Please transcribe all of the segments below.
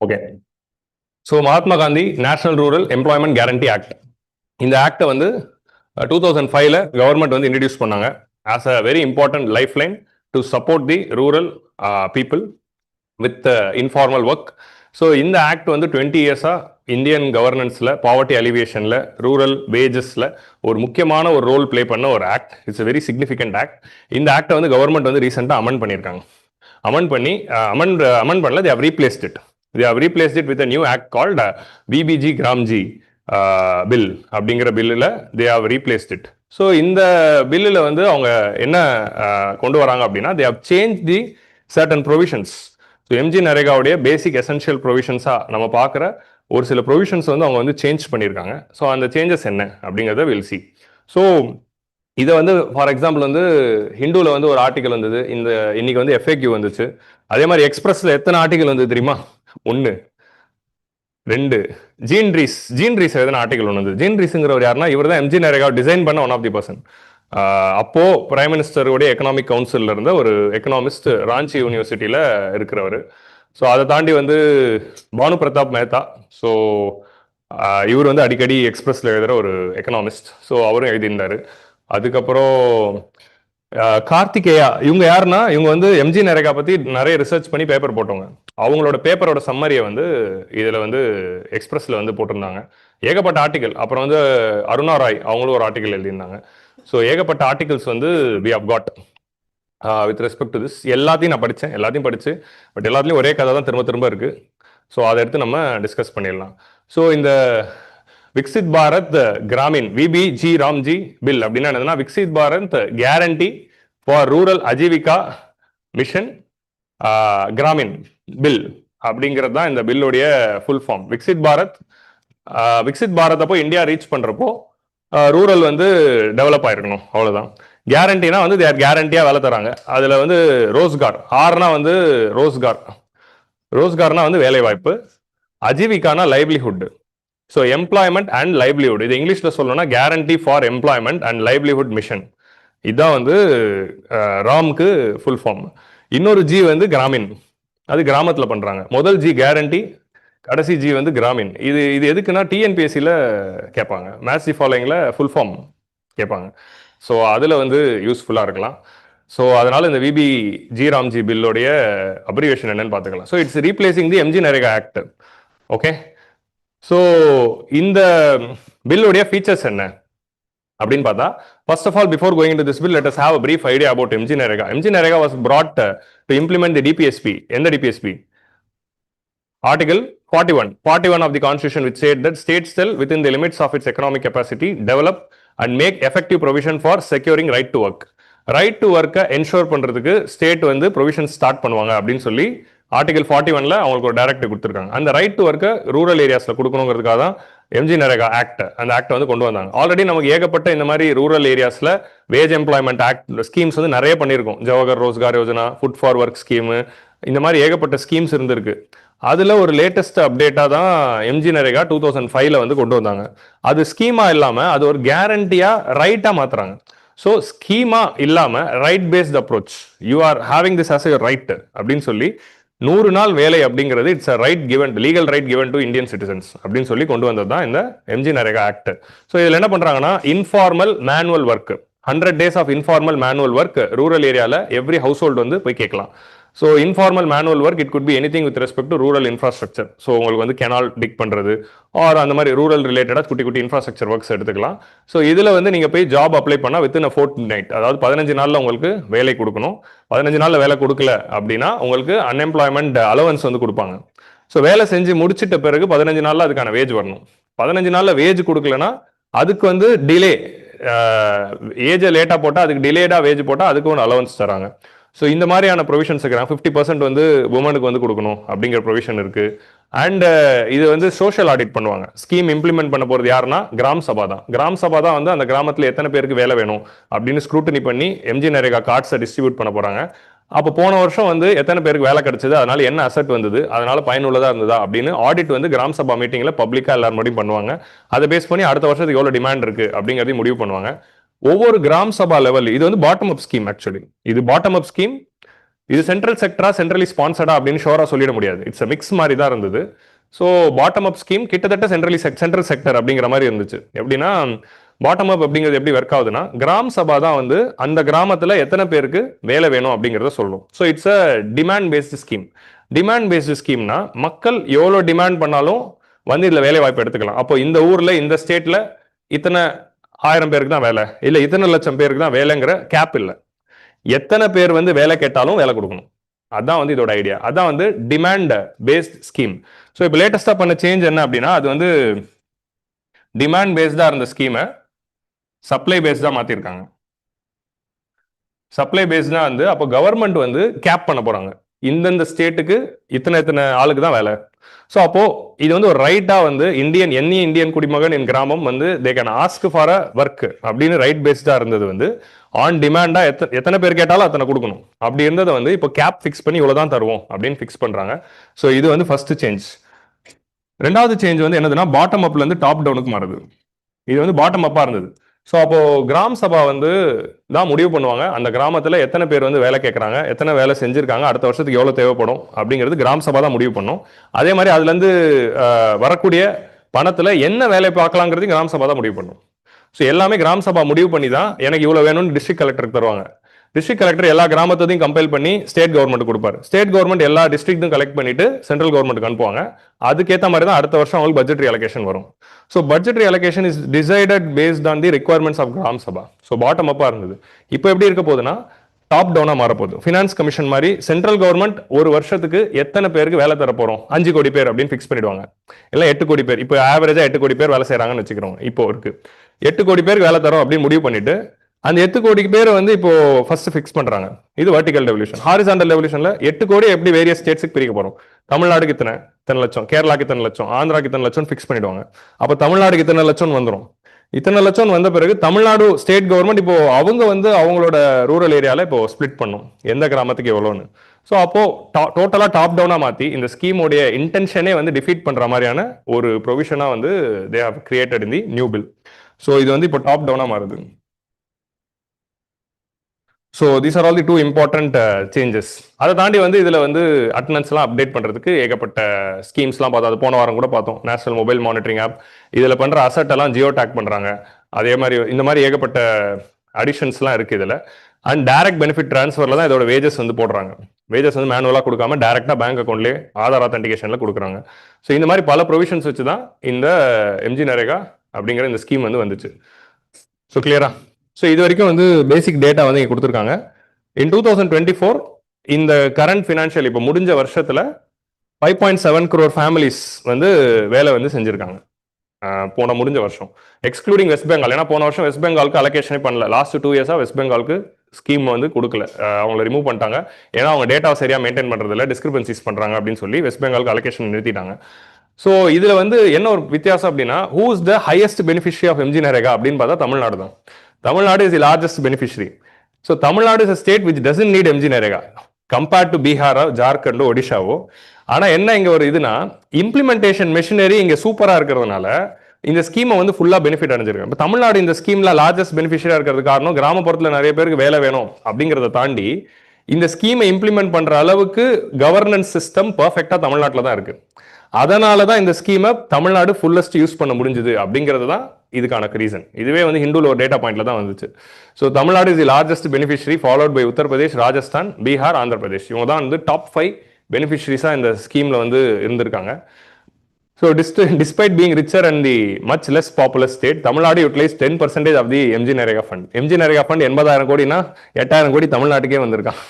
Okay. So Mahatma Gandhi national rural employment guarantee act, இந்த ஆக்டை வந்து 2005 government வந்து இன்ட்ரடியூஸ் பண்ணாங்க as a very important life line to support the rural people with informal work. So இந்த act வந்து 20 இயர்ஸாக Indian கவர்னன்ஸில் poverty அலிவியேஷனில் rural வேஜஸில் ஒரு முக்கியமான ஒரு ரோல் பிளே பண்ண ஒரு act. It's very significant act. இந்த ஆக்டை வந்து கவர்மெண்ட் வந்து ரீசெண்டாக அமெண்ட் பண்ணியிருக்காங்க. அமெண்ட் பண்ணல, they have replaced it. They have replaced it with a new act called VBG Gramji bill அப்படிங்கிற பில்லில் they have replaced it. So இந்த பில்லில் வந்து அவங்க என்ன கொண்டு வராங்க அப்படின்னா, they have changed the certain provisions. So MG நரேகாவுடைய பேசிக் எசென்ஷியல் ப்ரொவிஷன்ஸாக நம்ம பார்க்குற ஒரு சில ப்ரொவிஷன்ஸ் வந்து அவங்க வந்து சேஞ்ச் பண்ணியிருக்காங்க. ஸோ அந்த சேஞ்சஸ் என்ன அப்படிங்கிறத வில் சி. ஸோ இதை வந்து ஃபார் எக்ஸாம்பிள் வந்து ஹிந்துவில் வந்து ஒரு ஆர்டிக்கல் வந்தது, இன்னைக்கு வந்து எஃப்ஏக்யூ வந்துச்சு. அதே மாதிரி எக்ஸ்பிரஸ்ல எத்தனை ஆர்டிக்கல் வந்தது தெரியுமா? 1 2 ஜீன் ரீஸ் எதனா ஆர்டிக்கல் ஒன்று வந்து. ஜீன் ரீஸுங்கிறவர் யாருன்னா, இவர் தான் எம்ஜி நரேகா டிசைன் பண்ண ஒன் ஆஃப் தி பர்சன். அப்போ பிரைம் மினிஸ்டருடைய எக்கனாமிக் கவுன்சிலில் இருந்த ஒரு எக்கனாமிஸ்ட், ராஞ்சி யூனிவர்சிட்டியில் இருக்கிறவர். ஸோ அதை தாண்டி வந்து பானு பிரதாப் மேத்தா, ஸோ இவர் வந்து அடிக்கடி எக்ஸ்பிரஸ்ல எழுதுகிற ஒரு எக்கனாமிஸ்ட். ஸோ அவரும் எழுதியிருந்தார். அதுக்கப்புறம் கார்த்திகேயா, இவங்க யாருன்னா, இவங்க வந்து எம்ஜி நரேகா பற்றி நிறைய ரிசர்ச் பண்ணி பேப்பர் போட்டவங்க. அவங்களோட பேப்பரோட சம்மரியை வந்து இதில் வந்து எக்ஸ்பிரஸில் வந்து போட்டிருந்தாங்க. ஏகப்பட்ட ஆர்டிக்கல். அப்புறம் வந்து அருணா ராய், அவங்களும் ஒரு ஆர்டிக்கல் எழுதியிருந்தாங்க. ஸோ ஏகப்பட்ட ஆர்டிகல்ஸ் வந்து we have got with respect to this. எல்லாத்தையும் நான் படித்தேன், எல்லாத்தையும் படித்து, பட் எல்லாத்துலேயும் ஒரே கதை தான் திரும்ப திரும்ப இருக்குது. ஸோ அதை எடுத்து நம்ம டிஸ்கஸ் பண்ணிடலாம். ஸோ இந்த விக்சித் பாரத் கிராமின் விபிஜி ராம்ஜி பில் அப்படின்னா என்னதுன்னா, Viksit Bharat guarantee for rural Ajeevika mission Gramin bill அப்படிங்கிறது தான் இந்த பில்லுடைய ஃபுல் ஃபார்ம். விக்சித் பாரத் அப்போ இந்தியா ரீச் பண்றப்போ ரூரல் வந்து டெவலப் ஆயிருக்கணும், அவ்வளவுதான். கேரண்டினா வந்து தேர் கேரண்டியா வேலை தராங்க. அதுல வந்து ரோஸ்கார், ஆர்னா வந்து ரோஸ்கார்னா வந்து வேலை வாய்ப்பு, அஜீவிகானா livelihood. So employment and livelihood, இது இங்கிலீஷ்ல சொல்லணும்னா guarantee for employment and livelihood mission. இதுதான் வந்து ராம்க்கு ஃபுல் ஃபார்ம். இன்னொரு ஜி வந்து கிராமின், அது கிராமத்தில் பண்றாங்க. முதல் ஜி கேரண்டி, கடைசி ஜி வந்து கிராமின். இது எதுக்குன்னா டிஎன்பிஎஸ்சியில் கேட்பாங்க, மேத்ஸ் ஃபாலோயிங்கில் ஃபுல் ஃபார்ம் கேட்பாங்க. ஸோ அதில் வந்து யூஸ்ஃபுல்லாக இருக்கலாம். ஸோ அதனால இந்த விபி ஜி ராம்ஜி பில்லோடைய அப்ரிவேஷன் என்னன்னு பார்த்துக்கலாம். So it's replacing the MG NREGA act. Okay. So இந்த பில்லுடைய ஃபீச்சர்ஸ் என்ன அப்படின்னு பார்த்தா, first of all before going to this bill, let us have a brief idea about MG Narega. MG Narega was brought to implement the DPSP. எந்த DPSP? Article 41 of the Constitution, which said that states shall, within the limits of its economic capacity, develop and make effective provision for securing right to work. Right to ஒர்க்கை ensure பண்ணுறதுக்கு state வந்து provision start பண்ணுவாங்க அப்படின்னு சொல்லி article 41 அவங்களுக்கு ஒரு directive கொடுத்துருக்காங்க. அந்த ரைட் டு ஒர்க்கை ரூரல் ஏரியாஸில் கொடுக்கணுங்கிறதுக்காக தான் எம்ஜி நரேகா ஆக்ட், அந்த ஆக்டை வந்து கொண்டு வந்தாங்க. ஆல்ரெடி நமக்கு ஏகப்பட்ட இந்த மாதிரி ரூரல் ஏரியாஸில் வேஜ் எம்ப்ளாய்மெண்ட் ஆக்ட் ஸ்கீம்ஸ் வந்து நிறைய பண்ணியிருக்கோம். Jawahar Rozgar Yojana, food for work scheme, இந்த மாதிரி ஏகப்பட்ட ஸ்கீம்ஸ் இருந்திருக்கு. அதில் ஒரு லேட்டஸ்ட் அப்டேட்டாக தான் எம்ஜி நரேகா 2005 வந்து கொண்டு வந்தாங்க. அது ஸ்கீமா இல்லாமல் அது ஒரு கேரண்டியாக ரைட்டாக மாற்றுறாங்க. ஸோ ஸ்கீமா இல்லாமல் right paste approach, you are having this as a right அப்படின்னு சொல்லி 100 நாள் வேலை அப்படிங்கிறது it's a right given, legal right given to Indian citizens அப்படின்னு சொல்லி கொண்டு வந்தது தான் இந்த எம்ஜி நரேகா ஆக்ட். ஸோ இதில் என்ன பண்ணுறாங்கன்னா, informal manual work, 100 days of informal manual work rural ஏரியாவில் எவ்ரி ஹவுஸ் ஹோல்டு வந்து போய் கேட்கலாம். So informal manual work it could be anything with respect to rural infrastructure. So உங்களுக்கு வந்து கெனால் டிக் பண்ணுறது ஆர் அந்த மாதிரி ரூரல் ரிலேட்டடாக குட்டி குட்டி இன்ஃப்ராஸ்ட்ரக்சர் ஒர்க்ஸ் எடுத்துக்கலாம். ஸோ இதில் வந்து நீங்கள் போய் ஜாப் அப்ளை பண்ணால் வித்தின் அ fortnight, அதாவது 15 நாளில் உங்களுக்கு வேலை கொடுக்கணும். 15 நாளில் வேலை கொடுக்கல அப்படின்னா உங்களுக்கு அன்எம்ப்ளாய்மெண்ட் அலவன்ஸ் வந்து கொடுப்பாங்க. ஸோ வேலை செஞ்சு முடிச்சிட்ட பிறகு 15 நாளில் அதுக்கான வேஜ் வரணும். 15 நாளில் வேஜ் கொடுக்கலன்னா அதுக்கு வந்து டிலே, ஏஜை லேட்டாக போட்டால் அதுக்கு டிலேடாக வேஜ் போட்டால் அதுக்கு ஒரு அலவன்ஸ் தராங்க. ஸோ இந்த மாதிரியான ப்ரொவிஷன்ஸ் இருக்கிறாங்க. 50% வந்து உமனுக்கு வந்து கொடுக்கணும் அப்படிங்கிற ப்ரொவிஷன் இருக்கு. அண்ட் இது வந்து சோஷியல் ஆடிட் பண்ணுவாங்க. ஸ்கீம் இம்ப்ளிமெண்ட் பண்ண போகிறது யாருன்னா கிராம் சபா தான். கிராம் சபா தான் வந்து அந்த கிராமத்தில் எத்தனை பேருக்கு வேலை வேணும் அப்படின்னு ஸ்க்ரூட்டனி பண்ணி எம்ஜி நரேகா கார்ட்ஸை டிஸ்ட்ரிபியூட் பண்ண போறாங்க. அப்போ போன வருஷம் வந்து எத்தனை பேருக்கு வேலை கிடைச்சது, அதனால என்ன அசெட் வந்தது, அதனால பயனுள்ளதா இருந்ததா அப்படின்னு ஆடிட் வந்து கிராம் சபா மீட்டிங்ல பப்ளிக்கா எல்லாரும் முடிவு பண்ணுவாங்க. அதை பேஸ் பண்ணி அடுத்த வருஷத்துக்கு எவ்வளவு டிமாண்ட் இருக்கு அப்படிங்கிறதையும் முடிவு பண்ணுவாங்க. ஒவ்வொரு கிராம் சபா லெவல், இது வந்து பாட்டம் அப் ஸ்கீம். ஆக்சுவலி இது பாட்டம் அப் ஸ்கீம். இது சென்ட்ரல் செக்டரா சென்ட்ரலி ஸ்பான்சர்டா அப்படின்னு ஷோரா சொல்லிட முடியாது. இட்ஸ் மிக்ஸ் மாதிரி தான் இருந்தது. ஸோ பாட்டம் அப் ஸ்கீம் கிட்டத்தட்ட சென்ட்ரல் செக்டர் அப்படிங்கிற மாதிரி இருந்துச்சு. எப்படின்னா பாட்டம் அப் அப்படிங்கிறது எப்படி ஒர்க் ஆகுதுன்னா, கிராம் சபா தான் வந்து அந்த கிராமத்தில் எத்தனை பேருக்கு வேலை வேணும் அப்படிங்கிறத சொல்லும். So it's a demand based scheme. Demand based ஸ்கீம்னா மக்கள் எவ்வளோ டிமாண்ட் பண்ணாலும் வந்து இதில் வேலை வாய்ப்பு எடுத்துக்கலாம். அப்போ இந்த ஊரில் இந்த ஸ்டேட்டில் இத்தனை 1000 பேருக்கு தான் வேலை, இல்லை இத்தனை லட்சம் பேருக்கு தான் வேலைங்கிற கேப் இல்லை. எத்தனை பேர் வந்து வேலை கேட்டாலும் வேலை கொடுக்கணும். அதான் வந்து இதோட ஐடியா. அதான் வந்து டிமாண்ட் பேஸ்ட் ஸ்கீம். ஸோ இப்போ லேட்டஸ்டா பண்ண சேஞ்ச் என்ன அப்படின்னா, அது வந்து டிமாண்ட் பேஸ்டா இருந்த ஸ்கீமை சப்ளை பேஸ்டா மாத்திருக்காங்க. சப்ளை பேஸ்டா வந்து அப்போ கவர்மெண்ட் வந்து கேப் பண்ண போறாங்க. இந்தந்த ஸ்டேட்டுக்கு இத்தனை ஆளுக்கு தான் வேலை. ஸோ அப்போ இது வந்து ஒரு ரைட்டா வந்து இந்தியன் குடிமகன் என் கிராமம் வந்து they can ask for a work அப்படின்னு ரைட் பேஸ்டா இருந்தது வந்து ஆன் டிமாண்டா எத்தனை பேர் கேட்டாலும் அத்தனை கொடுக்கணும் அப்படி இருந்ததை வந்து இப்போ கேப் ஃபிக்ஸ் பண்ணி இவ்வளவுதான் தருவோம் அப்படின்னு ஃபிக்ஸ் பண்றாங்க. ஸோ இது வந்து ஃபர்ஸ்ட் சேஞ்ச். ரெண்டாவது சேஞ்ச் வந்து என்னதுன்னா பாட்டம் அப்ல இருந்து டாப் டவுனுக்கு மாறுது. இது வந்து பாட்டம் அப்பா இருந்தது. ஸோ அப்போ கிராம் சபா வந்து தான் முடிவு பண்ணுவாங்க அந்த கிராமத்தில் எத்தனை பேர் வந்து வேலை கேட்குறாங்க, எத்தனை வேலை செஞ்சிருக்காங்க, அடுத்த வருஷத்துக்கு எவ்வளோ தேவைப்படும் அப்படிங்கிறது கிராம் சபா தான் முடிவு பண்ணும். அதே மாதிரி அதுலேருந்து வரக்கூடிய பணத்தில் என்ன வேலை பார்க்கலாங்கிறது கிராம் சபா தான் முடிவு பண்ணும். ஸோ எல்லாமே கிராம் சபா முடிவு பண்ணி தான் எனக்கு இவ்வளோ வேணும்னு டிஸ்ட்ரிக்ட் கலெக்டருக்கு தருவாங்க. டிஸ்ட்ரிக்ட் கலெக்டர் எல்லா கிராமத்தையும் கம்பைல் பண்ணி ஸ்டேட் கவர்மெண்ட் கொடுப்பாரு. ஸ்டேட் கவர்மெண்ட் எல்லா டிஸ்ட்ரிக்ட்டும் கலெக்ட் பண்ணிட்டு சென்ட்ரல் கவர்மெண்ட்டுக்கு அனுப்புவாங்க. அதுக்கேற்ற மாதிரி தான் அடுத்த வருஷம் அவங்களுக்கு பட்ஜெட்ரி அலோகேஷன் வரும். So budgetary allocation is decided based on the requirements of Gram Sabha. So bottom அப்பா இருந்தது. இப்போ எப்படி இருக்க போகுதுன்னா டாப் டவுனா மாறப்போகுது. ஃபினான்ஸ் கமிஷன் மாதிரி சென்ட்ரல் கவர்மெண்ட் ஒரு வருஷத்துக்கு எத்தனை பேருக்கு வேலை தர போறோம், 5 கோடி பேர் அப்படின்னு ஃபிக்ஸ் பண்ணிடுவாங்க. இல்லை 8 கோடி பேர், இப்போ ஆவரேஜா 8 கோடி பேர் வேலை செய்யறாங்கன்னு வச்சுக்கிறோம். இப்போ இருக்கு 8 கோடி பேருக்கு வேலை தரோம் அப்படின்னு முடிவு பண்ணிட்டு அந்த 8 கோடி பேர் வந்து இப்போ ஃபர்ஸ்ட் ஃபிக்ஸ் பண்றாங்க. இது வெர்டிகல் டெவல்யூஷன். ஹாரிசான்டல் டெவல்யூஷன்ல 8 கோடி எப்படி வேரியஸ் ஸ்டேட்ஸ்க்கு பிரிக்க போறோம். தமிழ்நாடுக்கு இத்தனை லட்சம், கேரளாக்கு இத்தனை லட்சம், ஆந்திராக்கு இத்தனை லட்சம் ஃபிக்ஸ் பண்ணிடுவாங்க. அப்போ தமிழ்நாடுக்கு இத்தனை லட்சம் வந்துடும். இத்தனை லட்சம் வந்த பிறகு தமிழ்நாடு ஸ்டேட் கவர்மெண்ட் இப்போ அவங்க வந்து அவங்களோட ரூரல் ஏரியால இப்போ ஸ்பிளிட் பண்ணும் எந்த கிராமத்துக்கு எவ்வளோன்னு. ஸோ அப்போ டோட்டலா டாப் டவுனா மாத்தி இந்த ஸ்கீமோடைய இன்டென்ஷனே வந்து டிஃபீட் பண்ற மாதிரியான ஒரு ப்ரொவிஷனா வந்து they have created in the new bill. So இது வந்து இப்போ டாப் டவுனா மாறுது. So these are all the 2 important changes. அதை தாண்டி வந்து இதில் வந்து அட்டனன்ஸ்லாம் அப்டேட் பண்ணுறதுக்கு ஏகப்பட்ட ஸ்கீம்ஸ்லாம் பார்த்தோம். அது போன வாரம் கூட பார்த்தோம். நேஷனல் மொபைல் மானிட்டரிங் ஆப் இதில் பண்ணுற அசட் எல்லாம் ஜியோ டேக் பண்ணுறாங்க. அதே மாதிரி இந்த மாதிரி ஏகப்பட்ட அடிஷன்ஸ்லாம் இருக்குது இதில். அண்ட் டைரக்ட் பெனிஃபிட் ட்ரான்ஸ்ஃபரில் தான் இதோட வேஜஸ் வந்து போடுறாங்க. வேஜஸ் வந்து மேனுவலாக கொடுக்காம டைரெக்டாக பேங்க் அக்கௌண்ட்லேயே ஆதார் ஆத்தன்டிகேஷனில் கொடுக்குறாங்க. ஸோ இந்த மாதிரி பல ப்ரொவிஷன்ஸ் வச்சு தான் இந்த எம்ஜி நரேகா அப்படிங்கிற இந்த ஸ்கீம் வந்து வந்துச்சு. ஸோ கிளியரா? ஸோ இது வரைக்கும் வந்து பேசிக் டேட்டா வந்து இங்கே கொடுத்துருக்காங்க. இன் 2024 இந்த கரண்ட் ஃபினான்ஷியல் இப்போ முடிஞ்ச வருஷத்தில் 5.7 crore ஃபேமிலிஸ் வந்து வேலை வந்து செஞ்சுருக்காங்க போன முடிஞ்ச வருஷம், எக்ஸ்க்ளூடிங் வெஸ்ட் பெங்கால். ஏன்னா போன வருஷம் வெஸ்ட் பெங்காலுக்கு அலோகேஷனே பண்ணல. லாஸ்ட் 2 இயர்ஸாக வெஸ்ட் பெங்காலுக்கு ஸ்கீம் வந்து கொடுக்கல, அவங்கள ரிமூவ் பண்ணிட்டாங்க. ஏன்னா அவங்க டேட்டாவை சரியாக மெயின்டைன் பண்ணுறதில்ல, டிஸ்கிரிபன்சிஸ் பண்ணுறாங்க அப்படின்னு சொல்லி வெஸ்ட் பெங்காலுக்கு அலோகேஷன் நிறுத்திட்டாங்க. ஸோ இதில் வந்து என்ன ஒரு வித்தியாசம் அப்படின்னா, who is the highest beneficiary of MG NREGA அப்படின்னு பார்த்தா தமிழ்நாடு தான். Tamil is the largest beneficiary. So Tamil Nadu is a state which doesn't need MG Narega compared to Bihar, Jharkhand, Odisha. ஆனா என்ன இங்க ஒரு இதுனா இம்ப்ளிமெண்டேஷன் மெஷினரி இங்க சூப்பரா இருக்கிறதுனால இந்த ஸ்கீமை வந்து ஃபுல்லா பெனிஃபிட் அடைஞ்சிருக்கு. இப்போ தமிழ்நாடு இந்த ஸ்கீம்ல லார்ஜஸ்ட் பெனிஃபிஷரியா இருக்கிறது காரணம் கிராமப்புறத்துல நிறைய பேருக்கு வேலை வேணும் அப்படிங்கிறத தாண்டி இந்த ஸ்கீமை இம்ப்ளிமெண்ட் பண்ற அளவுக்கு கவர்னன்ஸ் சிஸ்டம் பர்ஃபெக்டா தமிழ்நாட்டில் தான் இருக்கு. அதனால தான் இந்த ஸ்கீமை தமிழ்நாடு ஃபுல்லஸ்ட் யூஸ் பண்ண முடிஞ்சது அப்படிங்கிறது தான் இதுக்கான ரீசன். இதுவே வந்து ஹிந்துல ஒரு டேட்டா பாயிண்ட்ல தான் வந்துச்சு. So Tamil Nadu is the largest beneficiary followed by Uttar Pradesh, Rajasthan, Bihar, Andhra Pradesh. இவங்க தான் வந்து டாப் 5 பெனிஃபிஷரிஸா இந்த ஸ்கீம்ல வந்து இருந்திருக்காங்க. So despite being richer and the much less popular state, Tamil Nadu utilise 10% of the MG NREGA fund. MG NREGA fund 80,000 கோடினா 8,000 கோடி தமிழ்நாட்டுக்கே வந்திருக்கான்.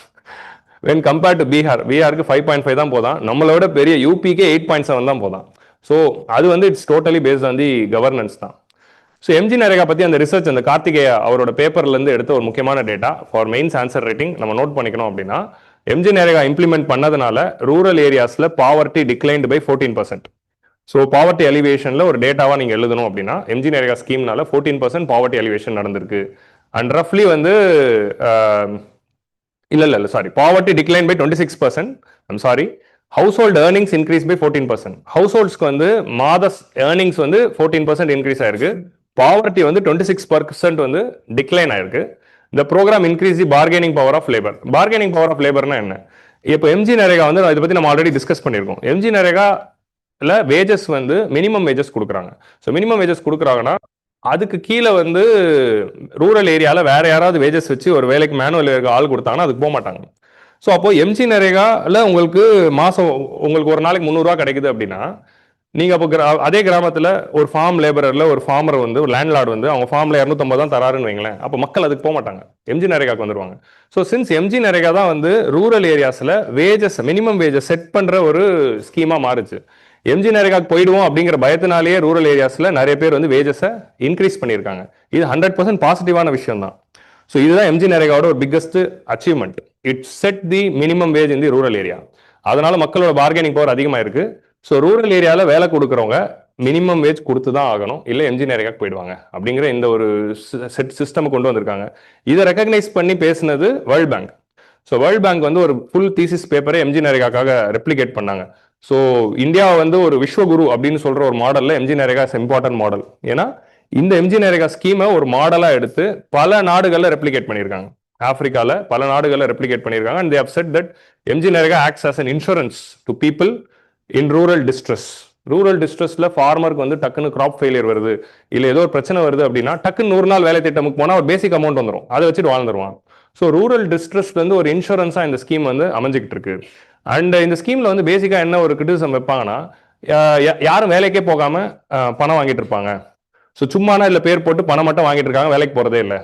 வென் கம்பேர்ட் டு பீகாருக்கு 5.5 தான் போதான். நம்மளோட பெரிய யூபிக்கே 8.7 தான் போதான். ஸோ அது வந்து it's totally paste on the governance தான். ஸோ எம்ஜி நரேகா பற்றி அந்த ரிசர்ச் அந்த கார்த்திகேயா அவரோட பேப்பர்லேருந்து எடுத்த ஒரு முக்கியமான data for mains answer writing நம்ம நோட் பண்ணிக்கணும் அப்படின்னா, எம்ஜி நரேகா இம்ப்ளிமெண்ட் பண்ணதுனால ரூரல் ஏரியாஸில் poverty declined by 14%. So poverty அலிவேஷனில் ஒரு டேட்டாவாக நீங்கள் எழுதணும் அப்படின்னா எம்ஜி நரேகா ஸ்கீம்னால 14% பாவர்ட்டி அலிவேஷன் நடந்திருக்கு. அண்ட் ரஃப்லி வந்து இல்லை sorry, poverty decline by 26%. I'm sorry, household earnings increase by 14%. ஹவுஸ் ஹோல்ட்ஸ்க்கு வந்து மாத ஏர்னிங்ஸ் வந்து 14% இன்க்ரீஸ் ஆயிருக்கு. பாவர்ட்டி வந்து 26% வந்து டிக்ளைன் ஆயிருக்கு. இந்த programme increase the bargaining power of labour. Bargaining power of லேபர்னா என்ன? இப்போ எம்ஜி நரேகா வந்து இதை பத்தி நம்ம ஆல்ரெடி டிஸ்கஸ் பண்ணியிருக்கோம். எம்ஜி நரேகால வேஜஸ் வந்து மினிமம் வேஜஸ் கொடுக்குறாங்க. ஸோ மினிமம் வேஜஸ் கொடுக்குறாங்கன்னா அதுக்கு கீழே வந்து ரூரல் ஏரியாவில் வேற யாராவது வேஜஸ் வச்சு ஒரு வேலைக்கு மேனுவல் ஆள் கொடுத்தாங்கன்னா அதுக்கு போக மாட்டாங்க. ஸோ அப்போ எம்ஜி நரேகால உங்களுக்கு மாசம் உங்களுக்கு ஒரு நாளைக்கு 300 ரூபா கிடைக்குது அப்படின்னா நீங்க அப்போ அதே கிராமத்துல ஒரு ஃபார்ம் லேபரர்ல ஒரு ஃபார்மர் வந்து ஒரு லேண்ட்லார்டு வந்து அவங்க ஃபார்ம்ல 250 தான் தராருன்னு வைங்களேன். அப்போ மக்கள் அதுக்கு போக மாட்டாங்க, எம்ஜி நரேகாக்கு வந்துருவாங்க. ஸோ சின்ஸ் எம்ஜி நரேகா தான் வந்து ரூரல் ஏரியாஸ்ல வேஜஸ் மினிமம் வேஜஸ் செட் பண்ற ஒரு ஸ்கீமா மாறுச்சு. எம்ஜி நரேகாக்கு போயிடுவோம் அப்படிங்கிற பயத்தினாலேயே ரூரல் ஏரியாஸ்ல நிறைய பேர் வந்து வேஜஸை இன்க்ரீஸ் பண்ணியிருக்காங்க. இது 100% பாசிட்டிவான விஷயம் தான். ஸோ இதுதான் எம்ஜி நரேகாவோட ஒரு biggest achievement. It set the minimum wage in the rural area. அதனால மக்களோட பார்கெனிங் பவர் அதிகமாக இருக்கு. ஸோ ரூரல் ஏரியாவில் வேலை கொடுக்குறவங்க மினிமம் வேஜ் கொடுத்து தான் ஆகணும், இல்லை எம்ஜி நரேகாக்கு போயிடுவாங்க அப்படிங்கிற இந்த ஒரு செட் சிஸ்டம் கொண்டு வந்திருக்காங்க. இதை ரெக்கக்னைஸ் பண்ணி பேசினது world bank. So world bank வந்து ஒரு ஃபுல் தீசிஸ் பேப்பரை எம்ஜி நரேகாக்காக ரெப்ளிகேட் பண்ணாங்க. ஸோ இந்தியாவை வந்து ஒரு விஸ்வகுரு அப்படின்னு சொல்ற ஒரு மாடல்ல எம்ஜி நரேகா இம்பார்ட்டன்ட் மாடல். ஏன்னா இந்த எம்ஜி நரேகா ஸ்கீமை ஒரு மாடலா எடுத்து பல நாடுகளில் ரெப்ளிகேட் பண்ணியிருக்காங்க. ஆப்பிரிக்கால பல நாடுகளில் ரெப்ளிகேட் பண்ணியிருக்காங்க. And they have set that MG NREGA acts as an insurance to people in rural distress. Rural டிஸ்ட்ரெஸ்ல ஃபார்மருக்கு வந்து டக்குன்னு கிராப் ஃபெயிலியர் வருது, இல்லை ஏதோ ஒரு பிரச்சனை வருது அப்படின்னா டக்குன்னு 100 நாள் வேலை திட்டமுக்கு போனால் ஒரு பேசிக் அமௌண்ட் வந்துடும், அதை வச்சுட்டு வாழ்ந்துருவான். ஸோ ரூரல் டிஸ்ட்ரெஸ்ல இருந்து ஒரு இன்சூரன்ஸா இந்த ஸ்கீம் வந்து அமைஞ்சிக்கிட்டு இருக்கு. அண்ட் இந்த ஸ்கீம்ல வந்து பேசிக்கா என்ன ஒரு கிரிட்டிசிசம் வைப்பாங்கன்னா, யாரும் வேலைக்கே போகாம பணம் வாங்கிட்டு இருப்பாங்க. ஸோ சும்மானா இல்லை பேர் போட்டு பணம் மட்டும் வாங்கிட்டு இருக்காங்க, வேலைக்கு போறதே இல்லை.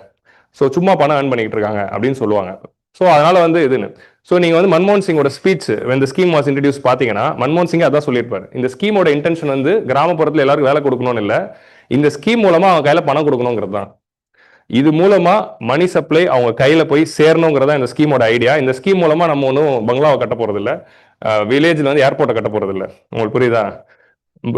ஸோ சும்மா பணம் ஏர்ன் பண்ணிட்டு இருக்காங்க அப்படின்னு சொல்லுவாங்க. ஸோ அதனால வந்து இதுன்னு ஸோ நீங்க வந்து மன்மோகன் சிங்கோட ஸ்பீச் இந்த ஸ்கீம் வாஸ் இன்ட்ரடியூஸ் பாத்தீங்கன்னா மன்மோகன் சிங் அதான் சொல்லியிருப்பாரு. இந்த ஸ்கீமோட இன்டென்ஷன் வந்து கிராமப்புறத்தில் எல்லாருக்கும் வேலை கொடுக்கணும்னு இல்லை, இந்த ஸ்கீம் மூலமா அவங்க கையில பணம் கொடுக்கணுங்கிறது தான். இது மூலமா மணி சப்ளை அவங்க கையில போய் சேரணுங்கிறதா இந்த ஸ்கீமோட ஐடியா. இந்த ஸ்கீம் மூலமா நம்ம ஒன்றும் பங்களாவை கட்ட போறது இல்லை, வில்லேஜ்ல வந்து ஏர்போர்ட்டை கட்ட போறது இல்லை. உங்களுக்கு புரியுதா?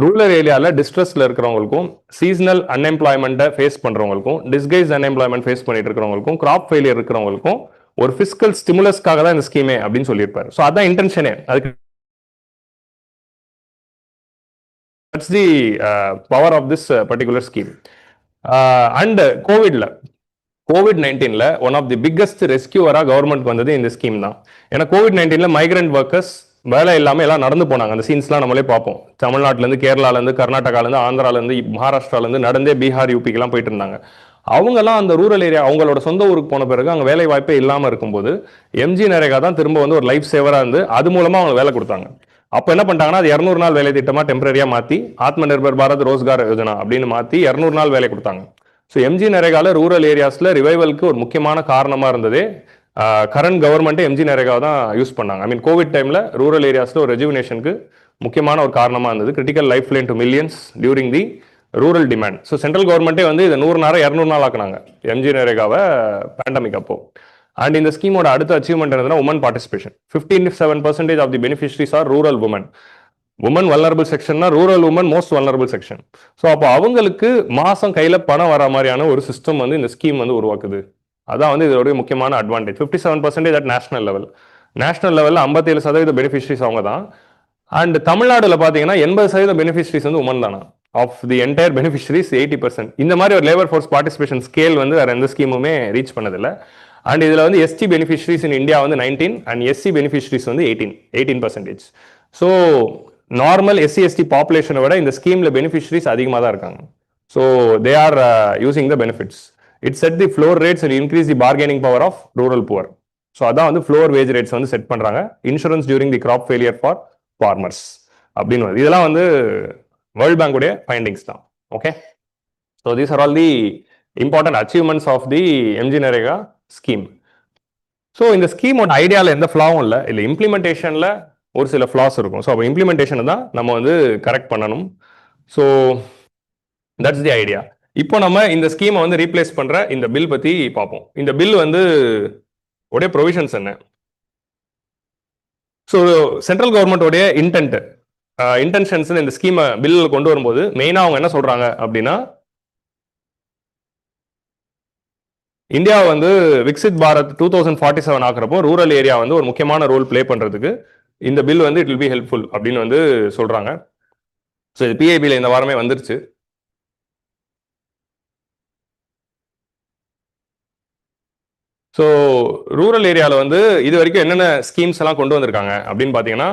ரூரல் ஏரியாவில் டிஸ்ட்ரெஸ்ல இருக்கிறவங்களுக்கும் சீசனல் அன்எம்ப்ளாய்மெண்ட்டை ஃபேஸ் பண்றவங்களுக்கும் டிஸ்கைஸ் அன்எம்ப்ளாய்மெண்ட் ஃபேஸ் பண்ணிட்டு இருக்கிறவங்களுக்கும் கிராப் ஃபெயிலியர் இருக்கிறவங்களுக்கும் ஒரு பிசிக்கல் ஸ்டிமுலஸ்க்காக தான் இந்த ஸ்கீமே அப்படின்னு சொல்லியிருப்பாரு. ஸோ அதான் இன்டென்ஷனே. அதுக்கு that's the power of this particular scheme. And கோவிட்-19ல ஒன் ஆஃப் தி பிக்கஸ்ட் ரெஸ்கியூவரா கவர்மெண்ட் வந்தது இந்த ஸ்கீம் தான். ஏன்னா கோவிட்-19ல மைக்ரண்ட் ஒர்க்கர்ஸ் வேலை இல்லாமல் எல்லாம் நடந்து போனாங்க. அந்த சீன்ஸ்லாம் நம்மளே பார்ப்போம். தமிழ்நாட்டிலேருந்து, கேரளாலேருந்து, கர்நாடகாலேருந்து, ஆந்திராலேருந்து, மகாராஷ்டிராலேருந்து நடந்தே பீகார், யூபிக்கெல்லாம் போயிட்டு இருந்தாங்க. அவங்கெல்லாம் அந்த ரூரல் ஏரியா அவங்களோட சொந்த ஊருக்கு போன பிறகு அங்கே வேலை வாய்ப்பே இல்லாமல் இருக்கும்போது எம்ஜி நரேகா தான் திரும்ப வந்து ஒரு லைஃப் சேவராக இருந்து அது மூலமாக அவங்க வேலை கொடுத்தாங்க. அப்போ என்ன பண்ணிட்டாங்கன்னா அது 200 நாள் வேலை திட்டமாக டெம்பரரியாக மாற்றி ஆத்ம நிர்பர் பாரத் ரோஸ்கார் யோஜனா அப்படின்னு மாற்றி 200 நாள் வேலை கொடுத்தாங்க. ஸோ எம்ஜி நரேகால ரூரல் ஏரியாஸில் ரிவைவலுக்கு ஒரு முக்கியமான காரணமாக இருந்ததே கரண்ட் கவர்மெண்ட்டே எம்ஜி நரேகா தான் யூஸ் பண்ணாங்க. ஐ மீன் கோவிட் டைமில் ரூரல் ஏரியாஸில் ஒரு ரெஜுவினேஷனுக்கு முக்கியமான ஒரு காரணமாக இருந்தது. Critical lifeline to millions during the rural demand. So central கவர்மெண்ட்டே வந்து இதை 100 நாள் 200 நாள் ஆக்குனாங்க எம்ஜி நரேகாவை பேண்டமிக் அப்போ. அண்ட் இந்த ஸ்கீமோட அடுத்த அச்சீவ்மெண்ட் என்னதுன்னா women participation. 57% of the beneficiaries are rural women. Women vulnerable செக்ஷன்னா rural women most vulnerable section. So அப்போ அவங்களுக்கு மாசம் கையில் பணம் வர மாதிரியான ஒரு சிஸ்டம் வந்து இந்த ஸ்கீம் வந்து உருவாக்குது. அதான் வந்து இதோட முக்கியமான advantage. 57% at national level. National லெவலில் 57% பெனிஃபிஷரிஸ் அவங்க தான். அண்ட் தமிழ்நாடுல பார்த்தீங்கன்னா 80% பெனிஃபிஷரிஸ் வந்து உமன் தானா. Of the entire beneficiaries 80%. இந்த மாதிரி ஒரு லேபர் ஃபோர்ஸ் பார்ட்டிசிபேஷன் ஸ்கேல் வந்து வேற எந்த ஸ்கீமுமே ரீச் பண்ணதில்லை. அண்ட் இதில் வந்து எஸ்டி பெனிஃபிஷரிஸ் இன் இந்தியா வந்து 19 அண்ட் எஸ்சி பெனிஃபிஷரிஸ் வந்து 18%. ஸோ நார்மல் எஸ்சி எஸ்டி பாப்புலேஷனை விட இந்த ஸ்கீம்ல பெனிஃபிஷரிஸ் அதிகமாக தான் இருக்காங்க. So they are using the benefits. It set the floor rates and increase the bargaining power of rural poor. So அதான் வந்து ஃப்ளோர் வேஜ் ரேட்ஸ் வந்து செட் பண்றாங்க. Insurance during the crop failure for farmers அப்படின்னு வருது. இதெல்லாம் வந்து world பேங்குடைய findings தான். Okay, so these are all the important achievements of the MG NREGA scheme. So இந்த ஸ்கீமோட ஐடியாவில் எந்த ஃப்ளாவும் இல்லை இம்ப்ளிமெண்டேஷனில் ஒரு சில ஃப்ளாஸ் இருக்கும். ஸோ அப்போ இம்ப்ளிமெண்டேஷனை தான் நம்ம வந்து கரெக்ட் பண்ணணும். So that's the idea. இப்போ நம்ம இந்த ஸ்கீமை வந்து ரீப்ளேஸ் பண்ற இந்த பில் பத்தி பார்ப்போம். இந்த பில் வந்து உடைய ப்ரொவிஷன்ஸ் என்ன? ஸோ சென்ட்ரல் கவர்மெண்டோடைய இன்டென்ஷன்ஸ் இந்த ஸ்கீமை பில்லில் கொண்டு வரும்போது மெயினாக அவங்க என்ன சொல்றாங்க அப்படின்னா, இந்தியா வந்து விக்சித் பாரத் 2047 ஆக்குறப்போ ரூரல் ஏரியா வந்து ஒரு முக்கியமான ரோல் பிளே பண்றதுக்கு இந்த பில் வந்து இட் வில் பி ஹெல்ப்ஃபுல் அப்படின்னு வந்து சொல்றாங்க. ஸோ இது பிஐபியில் இந்த வாரமே வந்துருச்சு. ஸோ ரூரல் ஏரியாவில் வந்து இது வரைக்கும் என்னென்ன ஸ்கீம்ஸ் எல்லாம் கொண்டு வந்திருக்காங்க அப்படின்னு பார்த்தீங்கன்னா,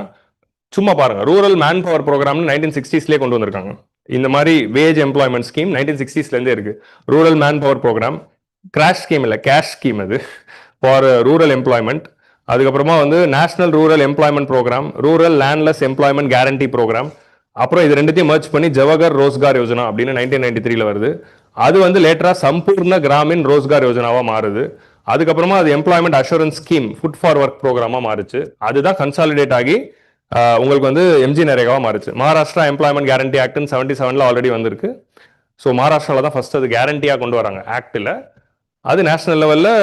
சும்மா பாருங்க, ரூரல் மேன் பவர் ப்ரோக்ராம்னு 1960ஸ்லேயே கொண்டு வந்திருக்காங்க. இந்த மாதிரி வேஜ் எம்ப்ளாய்மெண்ட் ஸ்கீம் 1960ஸ்லேருந்தே இருக்கு. Rural manpower programme, crash scheme இல்லை, கேஷ் ஸ்கீம் அது ஃபார் ரூரல் எம்ப்ளாய்மெண்ட். அதுக்கப்புறமா வந்து national rural employment programme, rural landless employment guarantee programme. அப்புறம் இது ரெண்டுத்தையும் மர்ச் பண்ணி ஜவஹர் ரோஸ்கார் யோஜனா அப்படின்னு 1993ல வருது. அது வந்து லேட்டரா சம்பூர்ண கிராமின் ரோஸ்கார் யோஜனாவா மாறுது. அதுக்கப்புறமா அது employment assurance scheme food for work ப்ரோக்ராமா மாறுச்சு. அதுதான் கன்சாலிடேட் ஆகி உங்களுக்கு வந்து எம்ஜி நரேகாவா மாறுச்சு. மகாராஷ்டிரா எம்ப்ளாய்மெண்ட் கேரண்டி ஆக்ட்னு 77ல ஆல்ரெடி வந்திருக்கு. ஸோ மகாராஷ்டிராவில் தான் ஃபர்ஸ்ட் அது கேரண்டியாக கொண்டு வராங்க ஆக்டில். அது நேஷனல் லெவலில்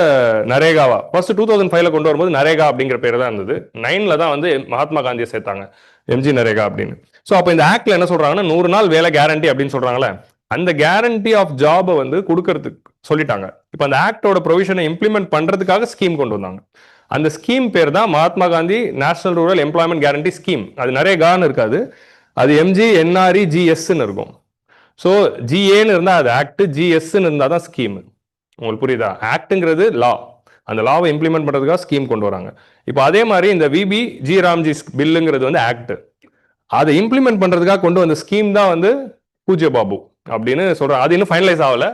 நரேகாவா ஃபர்ஸ்ட் 2005ல கொண்டு வரும்போது நரேகா அப்படிங்கிற பேர் தான் இருந்தது. 9ல தான் வந்து மகாத்மா காந்தியை சேர்த்தாங்க எம்ஜி நரேகா அப்படின்னு. ஸோ அப்போ இந்த ஆக்ட்ல என்ன சொல்றாங்கன்னா 100 நாள் வேலை கேரண்டி அப்படின்னு சொல்றாங்களே, அந்த கேரண்டி ஆஃப் ஜாபை வந்து கொடுக்கறதுக்கு சொல்லிட்டாங்க. இப்போ அந்த ஆக்டோட ப்ரொவிஷனை இம்ப்ளிமெண்ட் பண்றதுக்காக ஸ்கீம் கொண்டு வந்தாங்க. அந்த ஸ்கீம் பேர் தான் Mahatma Gandhi national rural employment guarantee scheme. அது நரேகான்னு இருக்காது, அது எம்ஜி என்ஆர்இ ஜிஎஸ்ன்னு இருக்கும். ஸோ ஜிஏன்னு இருந்தா அது ஆக்ட், ஜிஎஸ்ன்னு இருந்தா தான் ஸ்கீம். உங்களுக்கு புரியுதா? ஆக்ட்ங்கிறது லா, அந்த லாவை இம்ப்ளிமெண்ட் பண்றதுக்காக ஸ்கீம் கொண்டு வராங்க. இப்போ அதே மாதிரி இந்த விபி ஜி ராம்ஜி பில்லுங்கிறது வந்து ஆக்ட், அதை இம்ப்ளிமெண்ட் பண்றதுக்காக கொண்டு வந்த ஸ்கீம் தான் வந்து பூஜ்ய பாபு அப்படின்னு சொல்றாங்க. அது இன்னும் ஃபைனலைஸ் ஆகல.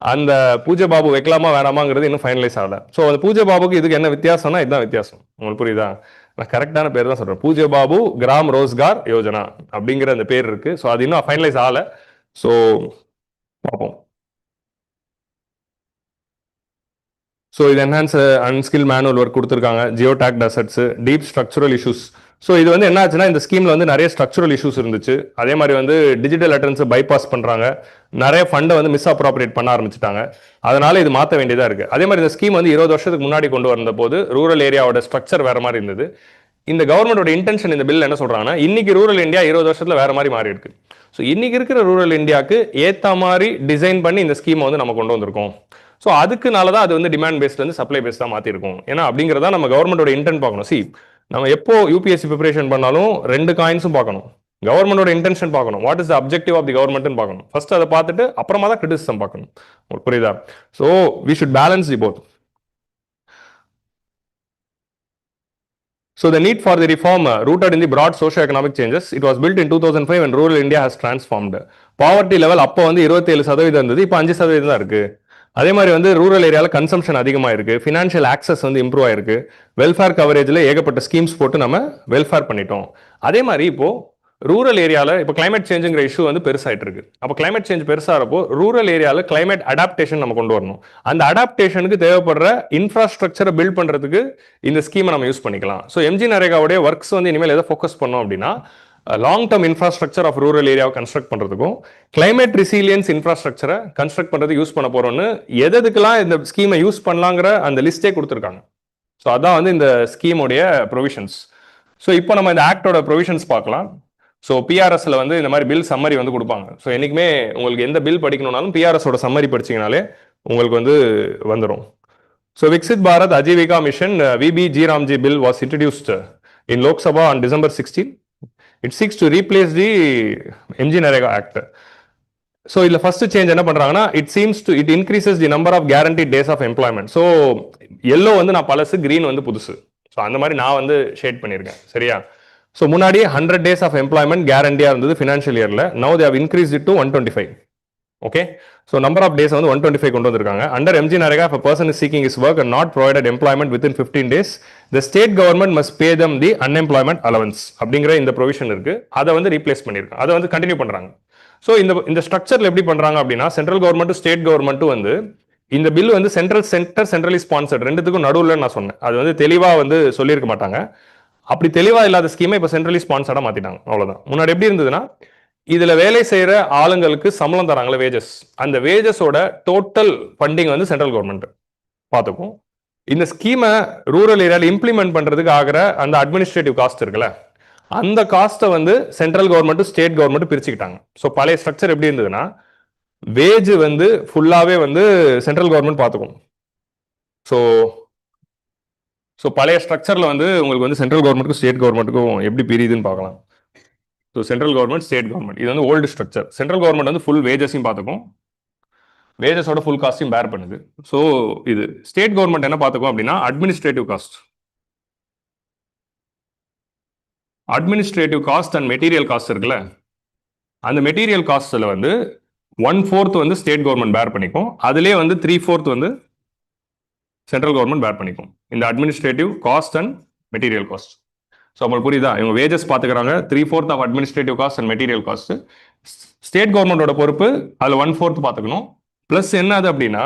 அந்த பூஜ்ய பாபு வைக்கலாமா வேணாமாங்கிறது இன்னும் ஃபைனலைஸ் ஆகல. ஸோ அந்த பூஜ்ய பாபுக்கு இதுக்கு என்ன வித்தியாசம்னா இதுதான் வித்தியாசம். உங்களுக்கு புரியுதா? நான் கரெக்டான பேர் தான் சொல்றேன். பூஜ்ய பாபு கிராம் ரோஸ்கார் யோஜனா அப்படிங்கிற அந்த பேர் இருக்கு. ஸோ அது இன்னும் ஃபைனலைஸ் ஆகல. ஸோ பார்ப்போம். ஸோ இது என்ஹான்ஸ் அன்ஸ்கில் மேனுவல் ஒர்க் கொடுத்துருக்காங்க, Jio tagged assets, deep structural issues. So இது வந்து என்ன ஆச்சுன்னா, இந்த ஸ்கீம்ல வந்து நிறைய ஸ்ட்ரக்சரல் இஷ்யூஸ் இருந்துச்சு. அதே மாதிரி வந்து டிஜிட்டல் அட்டன்ஸை பைபாஸ் பண்றாங்க, நிறைய ஃபண்டை வந்து மிஸ் அப்ராப்ரேட் பண்ண ஆரம்பிச்சிட்டாங்க. அதனால இது மாற்ற வேண்டியதா இருக்கு. அதே மாதிரி இந்த ஸ்கீம் வந்து 20 வருஷத்துக்கு முன்னாடி கொண்டு வந்த போது ரூரல் ஏரியாவோட ஸ்ட்ரக்சர் வேற மாதிரி இருந்தது. இந்த கவர்மெண்டோட இன்டென்ஷன் இந்த பில் என்ன சொல்றாங்கன்னா, இன்னைக்கு ரூரல் இந்தியா 20 வருஷத்துல வேற மாதிரி மாறி இருக்கு. ஸோ இன்னைக்கு இருக்கிற ரூரல் இந்தியாவுக்கு ஏத்த மாதிரி டிசைன் பண்ணி இந்த ஸ்கீமை வந்து நம்ம கொண்டு வந்திருக்கோம். ஸோ அதுக்குனால தான் அது வந்து டிமாண்ட் பேஸ்ட் வந்து சப்ளை பேஸ்ட் தான் மாற்றிருக்கும். ஏன்னா அப்படிங்கிறதா நம்ம கவர்மெண்டோட இன்டென்ட் பார்க்கணும். சி, நம்ம எப்போ யூபிஎஸ்சி ப்ரிப்பரேஷன் பண்ணாலும் 2 காயின்ஸும் பார்க்கணும். கவர்மெண்டோட இன்டென்ஷன் பார்க்கணும், what is the objective of the கவர்மெண்ட்னு பார்க்கணும். ஃபர்ஸ்ட் அதை பார்த்துட்டு அப்புறமா தான் கிரிட்டிசிசம் பார்க்கணும். உங்களுக்கு புரியுதா? So we should balance the both. So the need for the reform rooted in the broad socio-economic changes. It was built in 2005 when rural India has transformed. Poverty level அப்போ வந்து 27% இருந்தது, இப்போ 5% தான் இருக்கு. அதே மாதிரி வந்து ரூரல் ஏரியாவில் கன்சம்ஷன் அதிகமாக இருக்கு, ஃபினான்ஷியல் ஆக்சஸ் வந்து இம்ப்ரூவ் ஆயிருக்கு, வெல்ஃபேர் கவரேஜில் ஏகப்பட்ட ஸ்கீம்ஸ் போட்டு நம்ம வெல்ஃபேர் பண்ணிட்டோம். அதே மாதிரி இப்போ ரூரல் ஏரியாவில் இப்போ கிளைமேட் சேஞ்சுங்கிற இஷ்யூ வந்து பெருசாயிட்டு இருக்கு. அப்போ கிளைமேட் சேஞ்ச் பெருசாகிறப்போ ரூரல் ஏரியாவில் கிளைமேட் அடாப்டேஷன் நம்ம கொண்டு வரணும். அந்த அடாப்டேஷனுக்கு தேவைப்படுற இன்ஃப்ராஸ்ட்ரக்சரை பில்ட் பண்ணுறதுக்கு இந்த ஸ்கீமை நம்ம யூஸ் பண்ணிக்கலாம். ஸோ எம்ஜி நரேகாவுடைய ஒர்க்ஸ் வந்து இனிமேல் எதை ஃபோக்கஸ் பண்ணோம் அப்படின்னா, long term infrastructure of rural ஏரியாவை கன்ஸ்ட்ரக்ட் பண்ணுறதுக்கும் கிளைமேட் ரெசிலியன்ஸ் இன்ஃப்ராஸ்ட்ரக்சரை கன்ஸ்ட்ரக்ட் பண்ணுறதுக்கு யூஸ் பண்ண போகிறோன்னு எதுக்கெல்லாம் இந்த ஸ்கீமை யூஸ் பண்ணலாங்கிற அந்த லிஸ்ட்டே கொடுத்துருக்காங்க. ஸோ அதான் வந்து இந்த ஸ்கீமுடைய ப்ரொவிஷன்ஸ். ஸோ இப்போ நம்ம இந்த ஆக்டோட ப்ரொவிஷன்ஸ் பார்க்கலாம். ஸோ பிஆர்எஸ்ல வந்து இந்த மாதிரி பில் சம்மரி வந்து கொடுப்பாங்க. ஸோ என்றைக்குமே உங்களுக்கு எந்த பில் படிக்கணும்னாலும் பிஆர்எஸோட சம்மரி படிச்சிங்கனாலே உங்களுக்கு வந்து வந்துடும். So Viksit Bharat Ajeevika mission VB G RAM G bill was introduced in Lok Sabha on December 16. It seeks to replace the MG Narega Act. So இதுல ஃபர்ஸ்ட் சேஞ்ச் என்ன பண்றாங்கன்னா, it increases the number of guaranteed days of employment. So yellow வந்து நான் பழசு, green வந்து புதுசு. So அந்த மாதிரி நான் வந்து ஷேட் பண்ணியிருக்கேன், சரியா? ஸோ முன்னாடி 100 days of employment கேரண்டியா இருந்தது ஃபினான்ஷியல் இயர்ல. Now they have increased it to 125. Okay, so number of days வந்து 125 கொண்டு வந்திருக்காங்க. Under MG NREGA, if a person is seeking his work and not provided employment within 15 days, the state government must pay them the unemployment allowance அப்படிங்கிற இந்த provision இருக்கு. அதை வந்து replace பண்ணியிருக்காங்க, அதை வந்து கண்டினியூ பண்றாங்க. ஸோ இந்த ஸ்ட்ரக்சர்ல எப்படி பண்றாங்க அப்படின்னா, சென்ட்ரல் கவர்மெண்ட் ஸ்டேட் கவர்மெண்ட் வந்து இந்த பில் வந்து சென்ட்ரலி ஸ்பான்சர்ட், ரெண்டுத்துக்கும் நடுவில் நான் சொன்னேன், அது வந்து தெளிவா வந்து சொல்லியிருக்க மாட்டாங்க. அப்படி தெளிவா இல்லாத ஸ்கீமை இப்போ சென்ட்ரலி ஸ்பான்சர்டா மாத்திட்டாங்க, அவ்வளவுதான். முன்னாடி எப்படி இருந்ததுன்னா, இதுல வேலை செய்யற ஆளுங்களுக்கு சம்பளம் தராங்களே, வேஜஸ், அந்த வேஜஸோட டோட்டல் ஃபண்டிங் வந்து சென்ட்ரல் கவர்மெண்ட் பார்த்துக்கும். இந்த ஸ்கீமை ரூரல் ஏரியாவில் இம்ப்ளிமெண்ட் பண்றதுக்கு ஆகிற அந்த அட்மினிஸ்ட்ரேட்டிவ் காஸ்ட் இருக்குல்ல, அந்த காஸ்ட்டை வந்து சென்ட்ரல் கவர்மெண்ட் ஸ்டேட் கவர்மெண்ட் பிரிச்சுக்கிட்டாங்க. ஸோ பழைய ஸ்ட்ரக்சர் எப்படி இருந்ததுன்னா, வேஜ் வந்து ஃபுல்லாவே வந்து சென்ட்ரல் கவர்மெண்ட் பார்த்துக்கும். ஸோ பழைய ஸ்ட்ரக்சர்ல வந்து உங்களுக்கு வந்து சென்ட்ரல் கவர்மெண்ட்டுக்கும் ஸ்டேட் கவர்மெண்ட்டுக்கும் எப்படி பிரியுதுன்னு பார்க்கலாம். So central government, state government, இது வந்து ஓல்டு ஸ்ட்ரக்சர். சென்ட்ரல் கவர்மெண்ட் வந்து ஃபுல் வேஜஸையும் பார்த்துக்கும், வேஜஸோட ஃபுல் காஸ்டையும் பேர் பண்ணுது. ஸோ இது ஸ்டேட் கவர்மெண்ட் என்ன பார்த்துக்கும் அப்படின்னா administrative cost and material cost இருக்குல்ல, அந்த மெட்டீரியல் காஸ்ட்ல வந்து 1/4 வந்து ஸ்டேட் கவர்மெண்ட் பேர் பண்ணிக்கும், அதுலேயே வந்து 3/4 வந்து சென்ட்ரல் கவர்மெண்ட் பேர் பண்ணிக்கும். இந்த administrative cost and material cost. So உங்களுக்கு புரியுதா? இவங்க வேஜஸ் பார்த்துக்கிறாங்க, 3/4 of administrative cost and material cost. State கவர்மெண்டோட பொறுப்பு அதில் 1/4 பார்த்துக்கணும். ப்ளஸ் என்னது அப்படின்னா,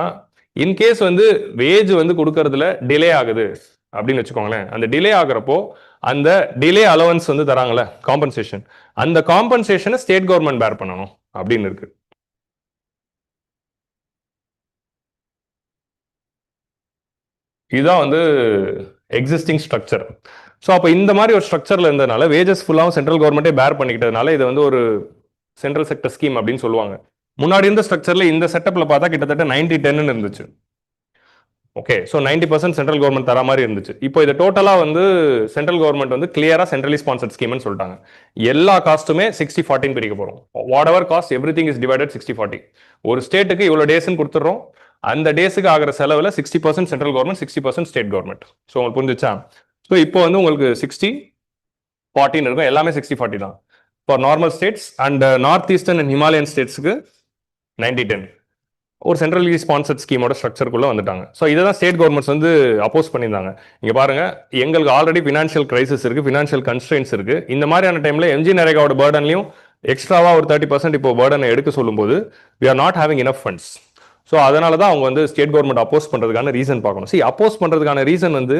இன்கேஸ் வந்து வேஜ் வந்து கொடுக்கறதுல டிலே ஆகுது அப்படின்னு வச்சுக்கோங்களேன், அந்த டிலே ஆகுறப்போ அந்த டிலே அலவன்ஸ் வந்து தராங்கல்ல, காம்பன்சேஷன், அந்த காம்பன்சேஷனை ஸ்டேட் கவர்மெண்ட் பேர் பண்ணணும் அப்படின்னு இருக்கு. இதுதான் வந்து எக்ஸிஸ்டிங் ஸ்ட்ரக்சர். ஸோ அப்போ இந்த மாதிரி ஒரு ஸ்ட்ரக்சர்ல இருந்ததுனால வேஜஸ் ஃபுல்லாகவும் சென்ட்ரல் கவர்மெண்ட்டே பேர் பண்ணிக்கிட்டதுனால இது வந்து ஒரு சென்ட்ரல் செக்டர் ஸ்கீம் அப்படின்னு சொல்லுவாங்க. முன்னாடி இருந்த ஸ்ட்ரக்சர்ல இந்த செட்டப்ல பார்த்தா கிட்டத்தட்ட 90-10 இருந்துச்சு. ஓகே, ஸோ 90% சென்ட்ரல் கவர்மெண்ட் தர மாதிரி இருந்துச்சு. இப்போ இது டோட்டலா வந்து சென்ட்ரல் கவர்மெண்ட் வந்து கிளியரா சென்ட்ரலி ஸ்பான்சர்ட் ஸ்கீம்னு சொல்லிட்டாங்க. எல்லா காஸ்ட்டுமே 60-40 பிரிக்க போறோம். What ever cost every thing is divided 60-40. ஒரு ஸ்டேட்டுக்கு இவ்வளோ டேஸ்ன்னு கொடுத்துறோம், அந்த டேஸுக்கு ஆகிற செலவில் 60% central government, 60% state government. So உங்களுக்கு புரிஞ்சுச்சா? ஸோ இப்போ வந்து உங்களுக்கு 60-40 இருக்கும், எல்லாமே 60-40 தான் for normal states. And north eastern and Himalayan ஸ்டேட்ஸுக்கு 90-10 ஒரு சென்ட்ரலி ஸ்பான்சர்ட் ஸ்கீமோட ஸ்ட்ரக்சருக்குள்ள வந்துட்டாங்க. ஸோ இதை தான் ஸ்டேட் கவர்மெண்ட்ஸ் வந்து அப்போஸ் பண்ணியிருந்தாங்க. இங்க பாருங்க, எங்களுக்கு ஆல்ரெடி ஃபினான்ஷியல் கிரைசிஸ் இருக்கு, ஃபினான்ஷியல் கன்ஸ்ட்ரெயின்ஸ் இருக்கு. இந்த மாதிரியான டைம்ல எம்ஜி நரேகாவோட பேர்டன்லையும் எக்ஸ்ட்ராவா ஒரு 30% இப்போ பேர்டனை எடுக்க சொல்லும்போது we are not having enough funds. So அதனால தான் அவங்க வந்து ஸ்டேட் கவர்மெண்ட் அப்போஸ் பண்றதுக்கான ரீசன் பார்க்கணும். சி, அப்போஸ் பண்றதுக்கான ரீசன் வந்து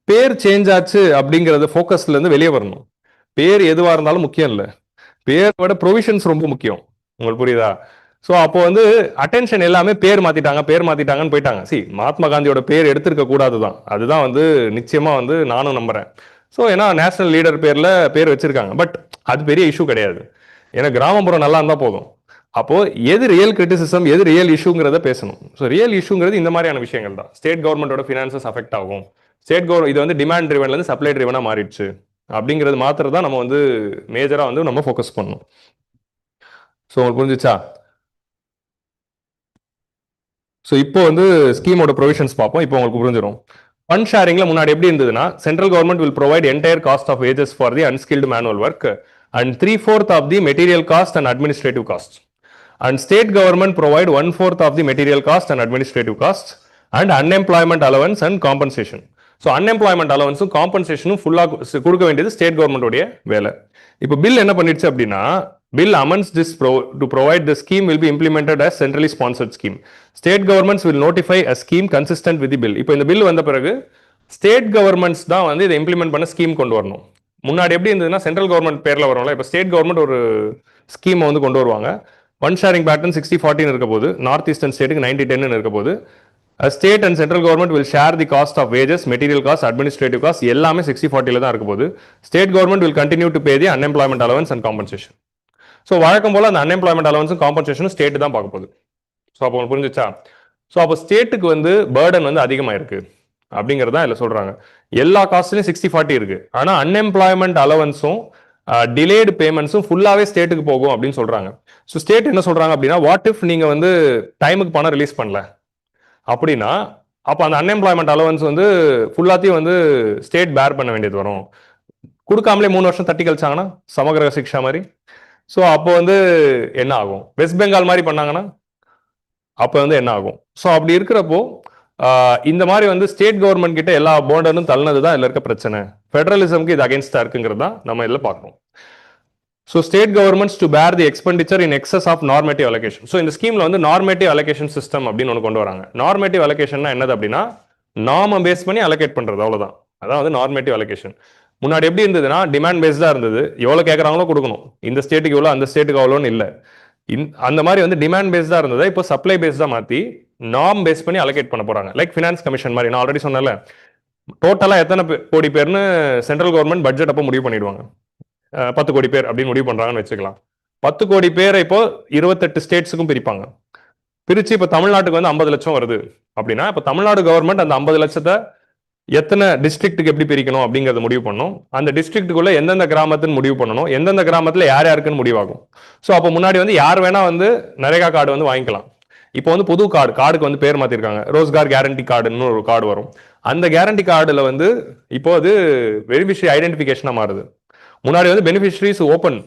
பேர் சேஞ்ச் ஆச்சு அப்படிங்கறது ஃபோக்கஸ்ல இருந்து வெளியே வரணும். பேர் எதுவா இருந்தாலும் முக்கியம் இல்லை, பேரோட ப்ரொவிஷன்ஸ் ரொம்ப முக்கியம். உங்களுக்கு புரியுதா? ஸோ அப்போ வந்து அட்டென்ஷன் எல்லாமே பேர் மாத்திட்டாங்கன்னு போயிட்டாங்க. சி, மகாத்மா காந்தியோட பேர் எடுத்திருக்க கூடாதுதான், அதுதான் வந்து நிச்சயமா வந்து நானும் நம்புறேன். ஸோ ஏன்னா நேஷனல் லீடர் பேர் வச்சிருக்காங்க, பட் அது பெரிய இஷ்யூ கிடையாது. ஏன்னா கிராமப்புறம் நல்லா இருந்தா போதும். அப்போ எது ரியல் கிரிட்டிசிசம், எது ரியல் இஷ்யூங்கிறத பேசணும். ஸோ ரியல் இஷ்யூங்கிறது இந்த மாதிரியான விஷயங்கள் தான். ஸ்டேட் கவர்மெண்டோட ஃபினான்சஸ் அஃபெக்ட் ஆகும், ஸ்டேட் கவர்மெண்ட் இது வந்து டிமாண்ட் ட்ரிவன்ல இருந்து சப்ளை ட்ரிவனா மாறிடுச்சு அப்படிங்கிறது மாத்திரம் தான் நம்ம வந்து மேஜரா வந்து நம்ம ஃபோக்கஸ் பண்ணணும். ஸோ உங்களுக்கு புரிஞ்சுச்சா? ஸோ இப்போ வந்து ஸ்கீமோட ப்ரொவிஷன்ஸ் பார்ப்போம். இப்போ உங்களுக்கு புரிஞ்சிடும். ஃபண்ட் ஷேரிங்ல முன்னாடி எப்படி இருந்ததுன்னா, central government will provide entire cost of wages for the unskilled manual work and 3/4 of the material cost and administrative cost. And state government provide 1/4 of the material cost and administrative costs and unemployment allowance and compensation. So unemployment allowance compensation ஃபுல்லா கொடுக்க வேண்டியது state government உடைய வேலை. இப்போ bill என்ன பண்ணிடுச்சு அப்படின்னா, bill amends this to provide the scheme will be implemented as centrally sponsored scheme. State governments will notify a scheme consistent with the bill. இப்போ இந்த பில் வந்த பிறகு ஸ்டேட் கவர்மெண்ட்ஸ் தான் வந்து இதை இம்ப்ளிமெண்ட் பண்ண ஸ்கீம் கொண்டு வரணும். முன்னாடி எப்படி இருந்ததுன்னா சென்ட்ரல் கவர்மெண்ட் பேர்ல வரும்ல, இப்போ ஸ்டேட் கவர்மெண்ட் ஒரு ஸ்கீமை வந்து கொண்டு வருவாங்க. ஃபண்ட் ஷேரிங் பேட்டர்ன் 60-40 இருக்க போது, நார்த் ஈஸ்டர்ன் ஸ்டேட்டுக்கு 90-10 இருக்க போது, state and central government will share the cost of wages, material cost, administrative cost எல்லாமே 60-40 தான் இருக்க போது. State government will continue to pay the unemployment allowance and compensation. So வழக்கம் போல அந்த அன்எம்ப்ளாய்மெண்ட் அலவன்ஸும் காம்பன்சேஷனும் ஸ்டேட் தான் பார்க்க போகுது. ஸோ அப்போ உங்களுக்கு புரிஞ்சிச்சா? ஸோ அப்போ ஸ்டேட்டுக்கு வந்து பேர்டன் வந்து அதிகமாக இருக்கு அப்படிங்கிறது தான் இதில் சொல்றாங்க. எல்லா காஸ்ட்லையும் 60-40 இருக்கு, ஆனால் அன்எம்ப்ளாய்மெண்ட் அலவன்ஸும் டிலேடு பேமெண்ட்ஸும் ஃபுல்லாவே ஸ்டேட்டுக்கு போகும் அப்படின்னு சொல்றாங்க. ஸோ ஸ்டேட் என்ன சொல்றாங்க அப்படின்னா, வாட் இஃப் நீங்க வந்து டைமுக்கு பணம் ரிலீஸ் பண்ணல அப்படின்னா, அப்போ அந்த அன்எம்ப்ளாய்மெண்ட் அலவன்ஸ் வந்து ஃபுல்லாத்தையும் வந்து ஸ்டேட் பேர் பண்ண வேண்டியது வரும். கொடுக்காமலே 3 வருஷம் தட்டி கழிச்சாங்கன்னா சமகிர சிக்ஷா மாதிரி. ஸோ அப்போ வந்து என்ன ஆகும்? வெஸ்ட் பெங்கால் மாதிரி பண்ணாங்கன்னா அப்போ வந்து என்ன ஆகும்? ஸோ அப்படி இருக்கிறப்போ இந்த மாதிரி வந்து ஸ்டேட் கவர்மெண்ட் கிட்ட எல்லா போர்டனும் தள்ளினது தான் இதில் இருக்க பிரச்சனை. ஃபெடரலிசம்க்கு இது அகேன்ஸ்டா இருக்குங்கிறது தான் நம்ம இதில் பார்க்கணும். So state governments to bear the expenditure in excess of normative allocation. So இந்த ஸ்கீம்ல வந்து நார்மேட்டிவ் அலோகேஷன் சிஸ்டம் அப்படின்னு ஒன்று கொண்டு வராங்க. நார்மேட்டிவ் அலோகேஷன் என்னது அப்படின்னா, நார்மை பேஸ் பண்ணி அலோகேட் பண்றது, அவ்வளவுதான். அதான் வந்து நார்மேட்டிவ் அலோகேஷன். முன்னாடி எப்படி இருந்ததுன்னா, டிமாண்ட் பேஸ்டா இருந்தது, எவ்வளவு கேட்கறாங்களோ கொடுக்கணும், இந்த ஸ்டேட்டுக்கு எவ்வளோ அந்த ஸ்டேட்டுக்கு அவ்வளோன்னு இல்லை. அந்த மாதிரி வந்து டிமாண்ட் பேஸ்டா இருந்தது, இப்போ சப்ளை பேஸ்டா மாத்தி நார்ம் பேஸ் பண்ணி அலோகேட் பண்ண போறாங்க. லைக் ஃபினான்ஸ் கமிஷன் மாதிரி. நான் ஆல்ரெடி சொன்னேன்ல, டோட்டலா எத்தனை கோடி பேர்னு சென்ட்ரல் கவர்மெண்ட் பட்ஜெட் அப்போ முடிவு பண்ணிடுவாங்க. 10 கோடி பேர் அப்படின்னு முடிவு பண்றாங்கன்னு வச்சுக்கலாம். 10 கோடி பேரை இப்போ 28 ஸ்டேட்ஸுக்கும் பிரிப்பாங்க. பிரிச்சு இப்போ தமிழ்நாட்டுக்கு வந்து 50 லட்சம் வருது அப்படின்னா, இப்போ தமிழ்நாடு கவர்மெண்ட் அந்த 50 லட்சத்தை எத்தனை டிஸ்ட்ரிக்ட்டுக்கு எப்படி பிரிக்கணும் அப்படிங்கறத முடிவு பண்ணணும். அந்த டிஸ்ட்ரிக்ட்டுக்குள்ள எந்தெந்த கிராமத்துன்னு முடிவு பண்ணணும், எந்தெந்த கிராமத்துல யார் யாருக்குன்னு முடிவாகும். ஸோ அப்போ முன்னாடி வந்து யார் வேணா வந்து நரேகா கார்டு வந்து வாங்கிக்கலாம். இப்போ வந்து புது கார்டுக்கு வந்து பேர் மாத்திருக்காங்க, ரோஸ்கார் கேரண்டி கார்டுன்னு ஒரு கார்டு வரும். அந்த கேரண்டி கார்டுல வந்து இப்போ அது பெனிஃபிஷரி ஐடென்டிஃபிகேஷனா மாறுது. முன்னாடி வந்து பெனிஃபிஷரிஸ் ஓப்பன்,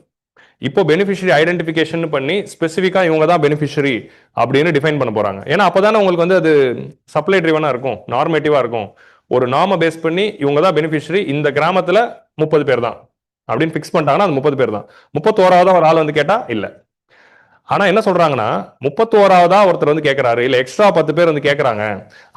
இப்போ பெனிஃபிஷரி ஐடென்டிஃபிகேஷன் பண்ணி ஸ்பெசிஃபிக்கா இவங்க தான் பெனிஃபிஷரி அப்படின்னு டிஃபைன் பண்ண போறாங்க. ஏன்னா அப்பதானே உங்களுக்கு வந்து அது சப்ளை ட்ரிவனா இருக்கும், நார்மேட்டிவா இருக்கும். ஒரு நாம பேஸ் பண்ணி இவங்க தான் பெனிஃபிஷரி, இந்த கிராமத்துல 30 பேர் தான் அப்படின்னு பிக்ஸ் பண்ணிட்டாங்கன்னா அது 30 பேர் தான். 31வது ஒரு ஆள் வந்து கேட்டா இல்ல. ஆனா என்ன சொல்றாங்கன்னா 31வதா ஒருத்தர் வந்து கேட்கறாரு, இல்ல எக்ஸ்ட்ரா 10 பேர் வந்து கேட்கறாங்க,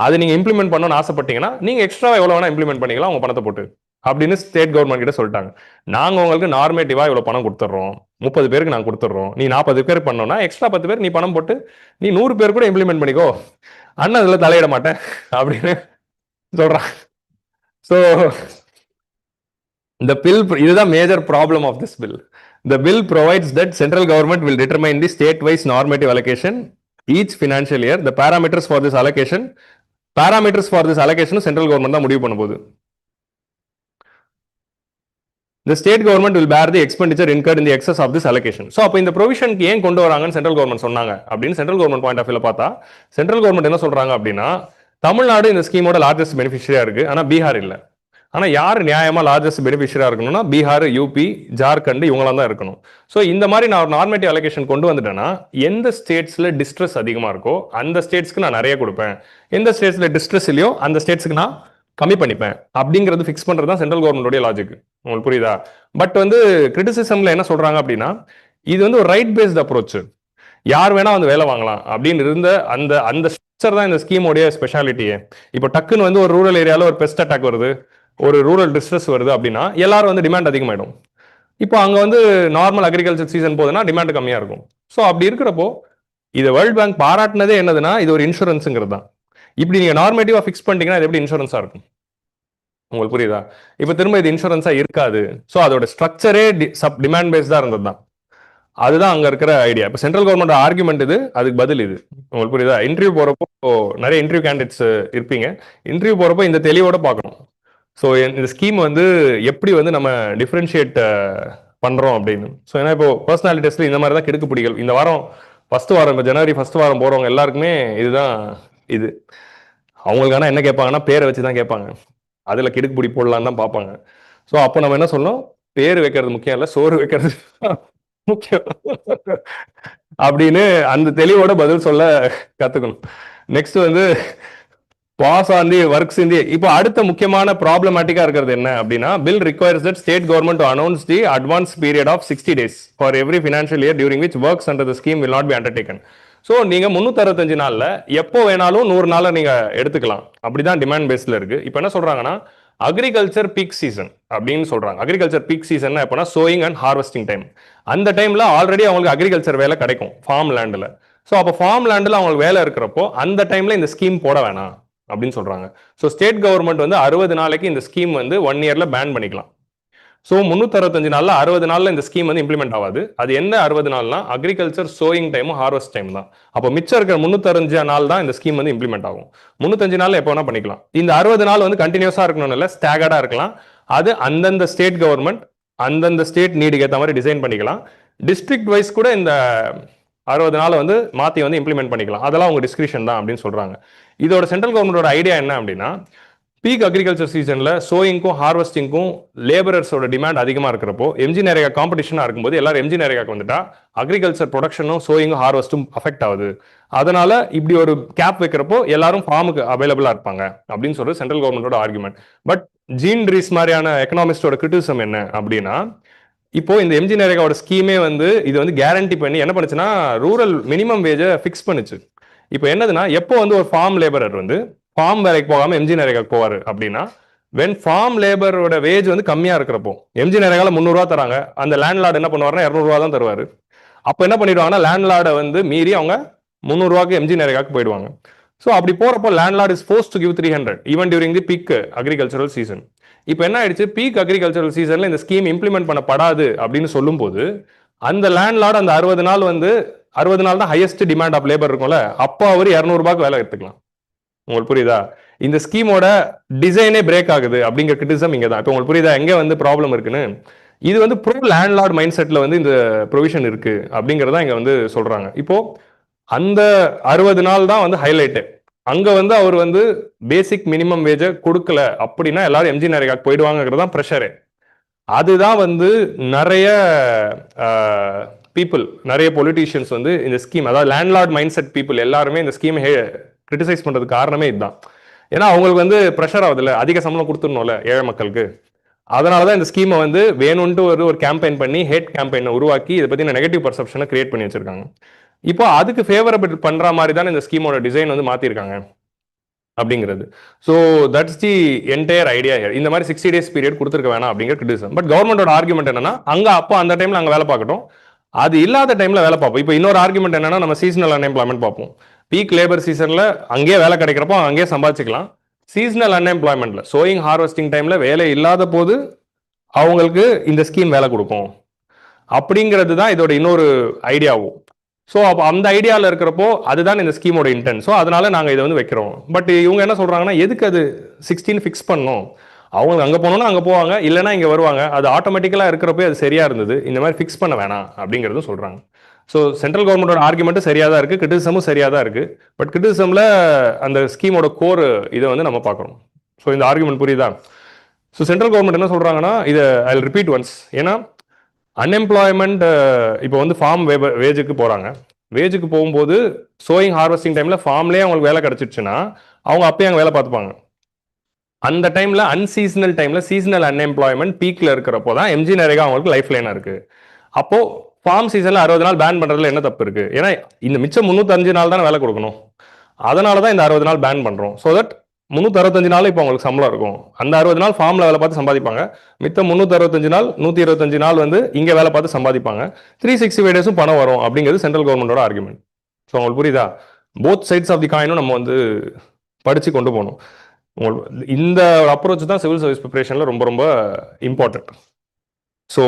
அது நீங்க இம்ப்ளிமெண்ட் பண்ணணும்னு ஆசைப்பட்டீங்கன்னா நீங்க எக்ஸ்ட்ரா எவ்வளவு வேணா இம்ப்ளிமெண்ட் பண்ணிக்கலாம் உங்க பணத்தை போட்டு அப்படின்னு ஸ்டேட் கவர்மெண்ட் கிட்ட சொல்லிட்டாங்க. நாங்க உங்களுக்கு நார்மேட்டிவா இவ்வளவு பணம் கொடுத்துறோம், 30 பேருக்கு நாங்க கொடுத்துறோம், நீ 40 பேர் பண்ணோம்னா எக்ஸ்ட்ரா 10 பேர் நீ பணம் போட்டு நீ 100 பேர் கூட இம்ப்ளிமெண்ட் பண்ணிக்கோ, அண்ணன் அதுல தலையிட மாட்டேன் அப்படின்னு சொல்றான். சோ the bill, இதுதான் major problem of this bill. The bill provides that central government will determine the state-wise normative allocation each financial year. The parameters for this allocation central government தான் முடிவு பண்ண போகுது. The state government will bear the expenditure incurred in the excess of this allocation. So அப்ப இந்த ப்ரொவிஷனுக்கு ஏன் கொண்டு வராங்கன்னு central government சொன்னாங்க அப்படின்னு சென்ட்ரல் கவர்மெண்ட் பாயிண்ட் ஆஃப் வியூல பார்த்தா, சென்ட்ரல் கவர்மெண்ட் என்ன சொல்றாங்க அப்படின்னா, தமிழ்நாடு இந்த ஸ்கீமோட லார்ஜஸ்ட் பெனிஃபிஷரியா இருக்கு, ஆனா பீகார் இல்ல. ஆனா யார் நியாயமா லார்ஜஸ்ட் பெனிஃபிஷரியா இருக்கணும்னா பீகார், யூபி, ஜார்க்கண்ட் இவங்களாம் தான் இருக்கணும். ஸோ இந்த மாதிரி நான் ஒரு நார்மேட்டிவ் அலோகேஷன் கொண்டு வந்துட்டேன்னா எந்த ஸ்டேட்ஸ்ல டிஸ்ட்ரெஸ் அதிகமா இருக்கோ அந்த ஸ்டேட்ஸ்க்கு நான் நிறைய கொடுப்பேன், எந்த ஸ்டேட்ஸ்ல டிஸ்ட்ரெஸ் இல்லையோ அந்த ஸ்டேட்ஸ்க்கு நான் கம்மி பண்ணிப்பேன் அப்படிங்கிறது ஃபிக்ஸ் பண்றது தான் சென்ட்ரல் கவர்மெண்டோட லாஜிக். உங்களுக்கு புரியுதா? பட் வந்து கிரிட்டிசிசம்ல என்ன சொல்றாங்க அப்படின்னா, இது வந்து ஒரு ரைட் பேஸ்ட் அப்ரோச், யார் வேணா வந்து வேலை வாங்கலாம் அப்படின்னு இருந்த அந்த அந்த ஸ்ட்ரக்சர் தான் இந்த ஸ்கீமோடைய ஸ்பெஷாலிட்டியே. இப்போ டக்குன்னு வந்து ஒரு ரூரல் ஏரியாவில் ஒரு பெஸ்ட் அட்டாக் வருது, ஒரு ரூரல் டிஸ்ட்ரெஸ் வருது அப்படின்னா எல்லாரும் வந்து டிமாண்ட் அதிகமாயிடும். இப்போ அங்க வந்து நார்மல் அக்ரிகல்ச்சர் சீசன் போதுன்னா டிமாண்ட் கம்மியா இருக்கும். ஸோ அப்படி இருக்கிறப்போ இதை வேர்ல்ட் பேங்க் பாராட்டினதே என்னதுன்னா இது ஒரு இன்சூரன்ஸுங்கிறது தான். இப்படி நீங்க நார்மேட்டிவா ஃபிக்ஸ் பண்ணிட்டீங்கன்னா இது எப்படி இன்சூரன்ஸா இருக்கும்? உங்களுக்கு புரியுதா? இப்போ திரும்ப இது இன்சூரன்ஸா இருக்காது. ஸோ அதோட ஸ்ட்ரக்சரே டிமாண்ட் பேஸ்டா இருந்தது தான். அதுதான் அங்க இருக்கிற ஐடியா. இப்போ சென்ட்ரல் கவர்மெண்ட் ஆர்குமெண்ட் இது, அதுக்கு பதில் இது. உங்களுக்கு புரியுதா? இன்டர்வியூ போறப்போ நிறைய இன்டர்வியூ கேண்டிடேட்ஸ் இருப்பீங்க, இன்டர்வியூ போறப்போ இந்த தெளிவோட பார்க்கணும். ஸோ இந்த ஸ்கீம் வந்து எப்படி வந்து நம்ம டிஃப்ரென்ஷியேட் பண்றோம் அப்படின்னு. ஸோ ஏன்னா இப்போ பர்சனாலிட்டி டெஸ்ட்ல இந்த மாதிரி தான் கிடுக்குப்பிடிகள். இந்த வாரம் ஃபர்ஸ்ட் வாரம், இப்போ ஜனவரி ஃபர்ஸ்ட் வாரம் போறவங்க எல்லாருக்குமே இதுதான் இது. அவங்களுக்கு ஆனால் என்ன கேட்பாங்கன்னா பேரை வச்சு தான் கேட்பாங்க, அதில் கிடுக்குப்பிடி போடலான்னு தான் பார்ப்பாங்க. ஸோ அப்போ நம்ம என்ன சொல்லணும், பேர் வைக்கிறது முக்கியம் இல்லை, சோறு வைக்கிறது முக்கியம் அப்படின்னு அந்த தெளிவோட பதில் சொல்ல கத்துக்கணும். நெக்ஸ்ட் வந்து pause on the works in the, இப்போ அடுத்த முக்கியமான ப்ராப்ளமேட்டிக்கா இருக்கிறது என்ன அப்படின்னா, bill requires that state government to announce the advance period of 60 days for every financial year during which works under the scheme will not be undertaken. So நீங்க 365 நாள்ல எப்போ வேணாலும் 100 நாள்ல நீங்க எடுத்துக்கலாம், அப்படிதான் டிமாண்ட் பேஸ்ல இருக்கு. இப்போ என்ன சொல்றாங்கன்னா அக்ரிகல்ச்சர் பீக் சீசன் அப்படின்னு சொல்றாங்க. அக்ரிகல்ச்சர் பீக் சீசன் எப்போனா சோயிங் அண்ட் ஹார்வெஸ்டிங் டைம். அந்த டைம்ல ஆல்ரெடி அவங்களுக்கு அக்ரிகல்ச்சர் வேலை கிடைக்கும் ஃபார்ம் லேண்ட்ல. ஸோ அப்போ ஃபார்ம் லேண்ட்ல அவங்களுக்கு வேலை இருக்கிறப்போ அந்த டைம்ல இந்த ஸ்கீம் போட வேணாம் அப்படின்னு சொல்றாங்க. ஸோ ஸ்டேட் கவர்மெண்ட் வந்து 60 நாளைக்கு இந்த ஸ்கீம் வந்து 1 இயர்ல பேன் பண்ணிக்கலாம். ஸோ 365 நாள்ல 60 நாள்ல இந்த ஸ்கீம் வந்து இம்ப்ளிமெண்ட் ஆகாது. அது என்ன 60 நாள்னா அக்ரிகல்ச்சர் சோயிங் டைமும் ஹார்வெஸ்ட் டைம் தான். அப்போ மிச்சம் இருக்கிற 365 நாள் தான் இந்த ஸ்கீம் வந்து இம்ப்ளிமெண்ட் ஆகும். 305 நாள்ல எப்போ வேணா பண்ணிக்கலாம். இந்த 60 நாள் வந்து கண்டினியூஸா இருக்கணும்னு இல்லை, ஸ்டாகர்டா இருக்கலாம். அது அந்தந்த ஸ்டேட் கவர்மெண்ட் அந்தந்த ஸ்டேட் நீடுக்கு ஏற்ற மாதிரி டிசைன் பண்ணிக்கலாம். டிஸ்ட்ரிக்ட் வைஸ் கூட இந்த 60 நாள் வந்து மாற்றி வந்து இம்ப்ளிமெண்ட் பண்ணிக்கலாம். அதெல்லாம் உங்க டிஸ்கிரிப்ஷன் தான் அப்படின்னு சொல்றாங்க. இதோட சென்ட்ரல் கவர்மெண்டோட ஐடியா என்ன அப்படின்னா, பீக் அக்ரிகல்ச்சர் சீசன்ல சோயிங்க்கும் ஹார்வெஸ்டிங்க்கும் லேபரர்ஸோட டிமாண்ட் அதிகமாக இருக்கிறப்போ எம்ஜி நரேகா காம்படிஷனாக இருக்கும்போது எல்லாரும் எம்ஜி நரேகாக்கு வந்துட்டா அக்ரிகல்ச்சர் ப்ரொடக்ஷனும் சோயிங்கும் ஹார்வெஸ்டும் அஃபெக்ட் ஆகுது. அதனால இப்படி ஒரு கேப் வைக்கிறப்போ எல்லாரும் ஃபார்முக்கு அவைலபிளா இருப்பாங்க அப்படின்னு சொல்றது சென்ட்ரல் கவர்மெண்டோட ஆர்குமெண்ட். பட் ஜீன் ரீஸ் மாதிரியான எக்கனாமிஸ்டோட கிரிட்டிசிசம் என்ன அப்படின்னா, இப்போ இந்த எம்ஜி நரேகாவோட ஸ்கீமே வந்து இது வந்து கேரண்டி பண்ணி என்ன பண்ணுச்சுன்னா ரூரல் மினிமம் வேஜை ஃபிக்ஸ் பண்ணுச்சு. இப்போ என்னதுன்னா, எப்போ வந்து ஒரு ஃபார்ம் லேபரர் வந்து ஃபார்ம் வேலைக்கு போகாம எம்ஜி நரேகாக்கு போவாரு அப்படின்னா, வென் ஃபார்ம் லேபரோட வேஜ் வந்து கம்மியா இருக்கிறப்போ, எம்ஜி நரேகால 300 ரூபா தராங்க, அந்த லேண்ட்லார்டு என்ன பண்ணுவாருன்னா 200 ரூபா தான் தருவாரு. அப்போ என்ன பண்ணிடுவாங்கன்னா லேண்ட்லார்டை வந்து மீறி அவங்க 300 ரூபாய்க்கு எம்ஜி நரேகாக்கு போயிடுவாங்க. ஸோ அப்படி போறப்போ landlord is forced to give 300 even during the peak agricultural season. இப்போ என்ன ஆயிடுச்சு, பீக் அக்ரிகல்ச்சரல் சீசன்ல இந்த ஸ்கீம் இம்ப்ளிமெண்ட் பண்ணப்படாது அப்படின்னு சொல்லும் போது அந்த லேண்ட்லார்டு அந்த 60 நாள் வந்து 60 நாள் தான் ஹையஸ்ட் டிமாண்ட் ஆஃப் லேபர் இருக்கும்ல, அப்போ அவர் 200 ரூபாய்க்கு வேலை எடுத்துக்கலாம். உங்களுக்கு புரியுதா? இந்த ஸ்கீமோட டிசைனே பிரேக் ஆகுது அப்படிங்கிற கிரிட்டிசம் இங்க தான். இப்போ உங்களுக்கு புரியுதா எங்க வந்து ப்ராப்ளம் இருக்குன்னு? இது வந்து ப்ரோ லேண்ட்லார்ட் மைண்ட் செட்ல வந்து இந்த ப்ரொவிஷன் இருக்கு அப்படிங்கறத இங்க வந்து சொல்றாங்க. இப்போ அந்த 60 நாள் தான் வந்து ஹைலைட்டு. அங்க வந்து அவர் வந்து பேசிக் மினிமம் வேஜை கொடுக்கல அப்படின்னா எல்லாரும் எம்ஜி நரேகாக்கு போயிடுவாங்கிறது தான் ப்ரெஷரு. அதுதான் வந்து நிறைய பீப்புள், நிறைய பொலிட்டீஷியன்ஸ் வந்து இந்த ஸ்கீம், அதாவது லேண்ட்லார்ட் மைண்ட் செட் பீப்புள் எல்லாருமே இந்த ஸ்கீம் கிரிட்டிசைஸ் பண்றதுக்கு காரணமே இதுதான். ஏன்னா அவங்களுக்கு வந்து ப்ரெஷர் ஆகுதுல்ல, அதிக சம்பளம் கொடுத்துடணும்ல ஏழை மக்களுக்கு. அதனாலதான் இந்த ஸ்கீமை வந்து வேணும்ட்டு ஒரு கேம்பெயின் பண்ணி ஹேட் கேம்பெயினை உருவாக்கி இதை பத்தின நெகட்டிவ் பர்செப்ஷனை கிரியேட் பண்ணி வச்சிருக்காங்க. இப்போ அதுக்கு ஃபேவரபிள் பண்ற மாதிரி தான் இந்த ஸ்கீமோட டிசைன் வந்து மாத்திருக்காங்க அப்படிங்கிறது. So that's the entire idea here. இந்த மாதிரி 60 days பீரியட் கொடுத்துருக்க வேணாம் அப்படிங்கிற கிரிட்டிசம். பட் கவர்மெண்டோட ஆர்குமெண்ட் என்னன்னா, அங்க அப்போ அந்த டைம்ல அங்க வேலை பார்க்கட்டும், அது இல்லாத டைம்ல வேலை பார்ப்போம். இப்போ இன்னொரு ஆர்குமெண்ட் என்னன்னா, நம்ம சீசனல் அன்எம்ப்ளாய்மெண்ட் பார்ப்போம். பீக் லேபர் சீசன்ல அங்கேயே வேலை கிடைக்கிறப்போ அங்கேயே சம்பாதிச்சுக்கலாம். சீசனல் அன்எம்ப்ளாய்மெண்ட்ல சோயிங் ஹார்வெஸ்டிங் டைம்ல வேலை இல்லாத போது அவங்களுக்கு இந்த ஸ்கீம் வேலை கொடுக்கும் அப்படிங்கிறது தான் இதோட இன்னொரு ஐடியாவும். ஸோ அப்போ அந்த ஐடியாவில் இருக்கிறப்போ அதுதான் இந்த ஸ்கீமோட இன்டென்ட். ஸோ அதனால நாங்கள் இதை வந்து வைக்கிறோம். பட் இவங்க என்ன சொல்றாங்கன்னா, எதுக்கு அது 16 ஃபிக்ஸ் பண்ணோம்? அவங்க அங்கே போனோம்னா அங்கே போவாங்க, இல்லைன்னா இங்கே வருவாங்க. அது ஆட்டோமேட்டிக்கலாக இருக்கிறப்போ அது சரியா இருந்தது, இந்த மாதிரி ஃபிக்ஸ் பண்ண வேணாம் அப்படிங்கிறதும் சொல்றாங்க. ஸோ சென்ட்ரல் கவர்மெண்டோட ஆர்குமெண்ட்டும் சரியாக தான் இருக்குது, கிரிட்டிசமும் சரியாக தான் இருக்குது. பட் கிரிட்டிசமில் அந்த ஸ்கீமோட கோர் இதை வந்து நம்ம பார்க்குறோம். ஸோ இந்த ஆர்குமெண்ட் புரியுதா? ஸோ சென்ட்ரல் கவர்மெண்ட் என்ன சொல்கிறாங்கன்னா, இதை ஐ வில் ரிப்பீட் ஒன்ஸ். ஏன்னா அன்எம்ப்ளாய்மெண்ட் இப்போ வந்து ஃபார்ம் வேஜுக்கு போகிறாங்க. வேஜுக்கு போகும்போது சோயிங் ஹார்வெஸ்டிங் டைமில் ஃபார்ம்லேயே அவங்களுக்கு வேலை கிடச்சிருச்சுன்னா அவங்க அப்பயே அங்கே வேலை பார்த்துப்பாங்க. அந்த டைமில் அன்சீசனல் டைமில் சீசனல் அன்எம்ப்ளாய்மெண்ட் பீக்கில் இருக்கிறப்போ தான் எம்ஜி நரேகா அவங்களுக்கு லைஃப் லைனாக இருக்குது. அப்போது ஃபார்ம் சீசனில் 60 நாள் பேன் பண்ணுறதுல என்ன தப்பு இருக்குது? ஏன்னா இந்த மிச்சம் 305 நாள் தானே வேலை கொடுக்கணும். அதனால தான் இந்த 60 நாள் பேன் பண்ணுறோம். ஸோ தட் 365 நாள் இப்போ அவங்களுக்கு சம்பளம் இருக்கும். அந்த 60 நாள் ஃபார்மில் வேலை பார்த்து சம்பாதிப்பாங்க. மித்தம் 365 நாள் 125 நாள் வந்து இங்கே வேலை பார்த்து சம்பாதிப்பாங்க. 365 டேஸும் பணம் வரும் அப்படிங்கிறது சென்ட்ரல் கவர்மெண்டோட ஆர்குமெண்ட். ஸோ உங்களுக்கு புரியுதா? போத் சைட்ஸ் ஆஃப் தி காயினும் நம்ம வந்து படித்து கொண்டு போகணும். உங்களுக்கு இந்த அப்ரோச் தான் சிவில் சர்வீஸ் ப்ரிப்பரேஷனில் ரொம்ப ரொம்ப important. So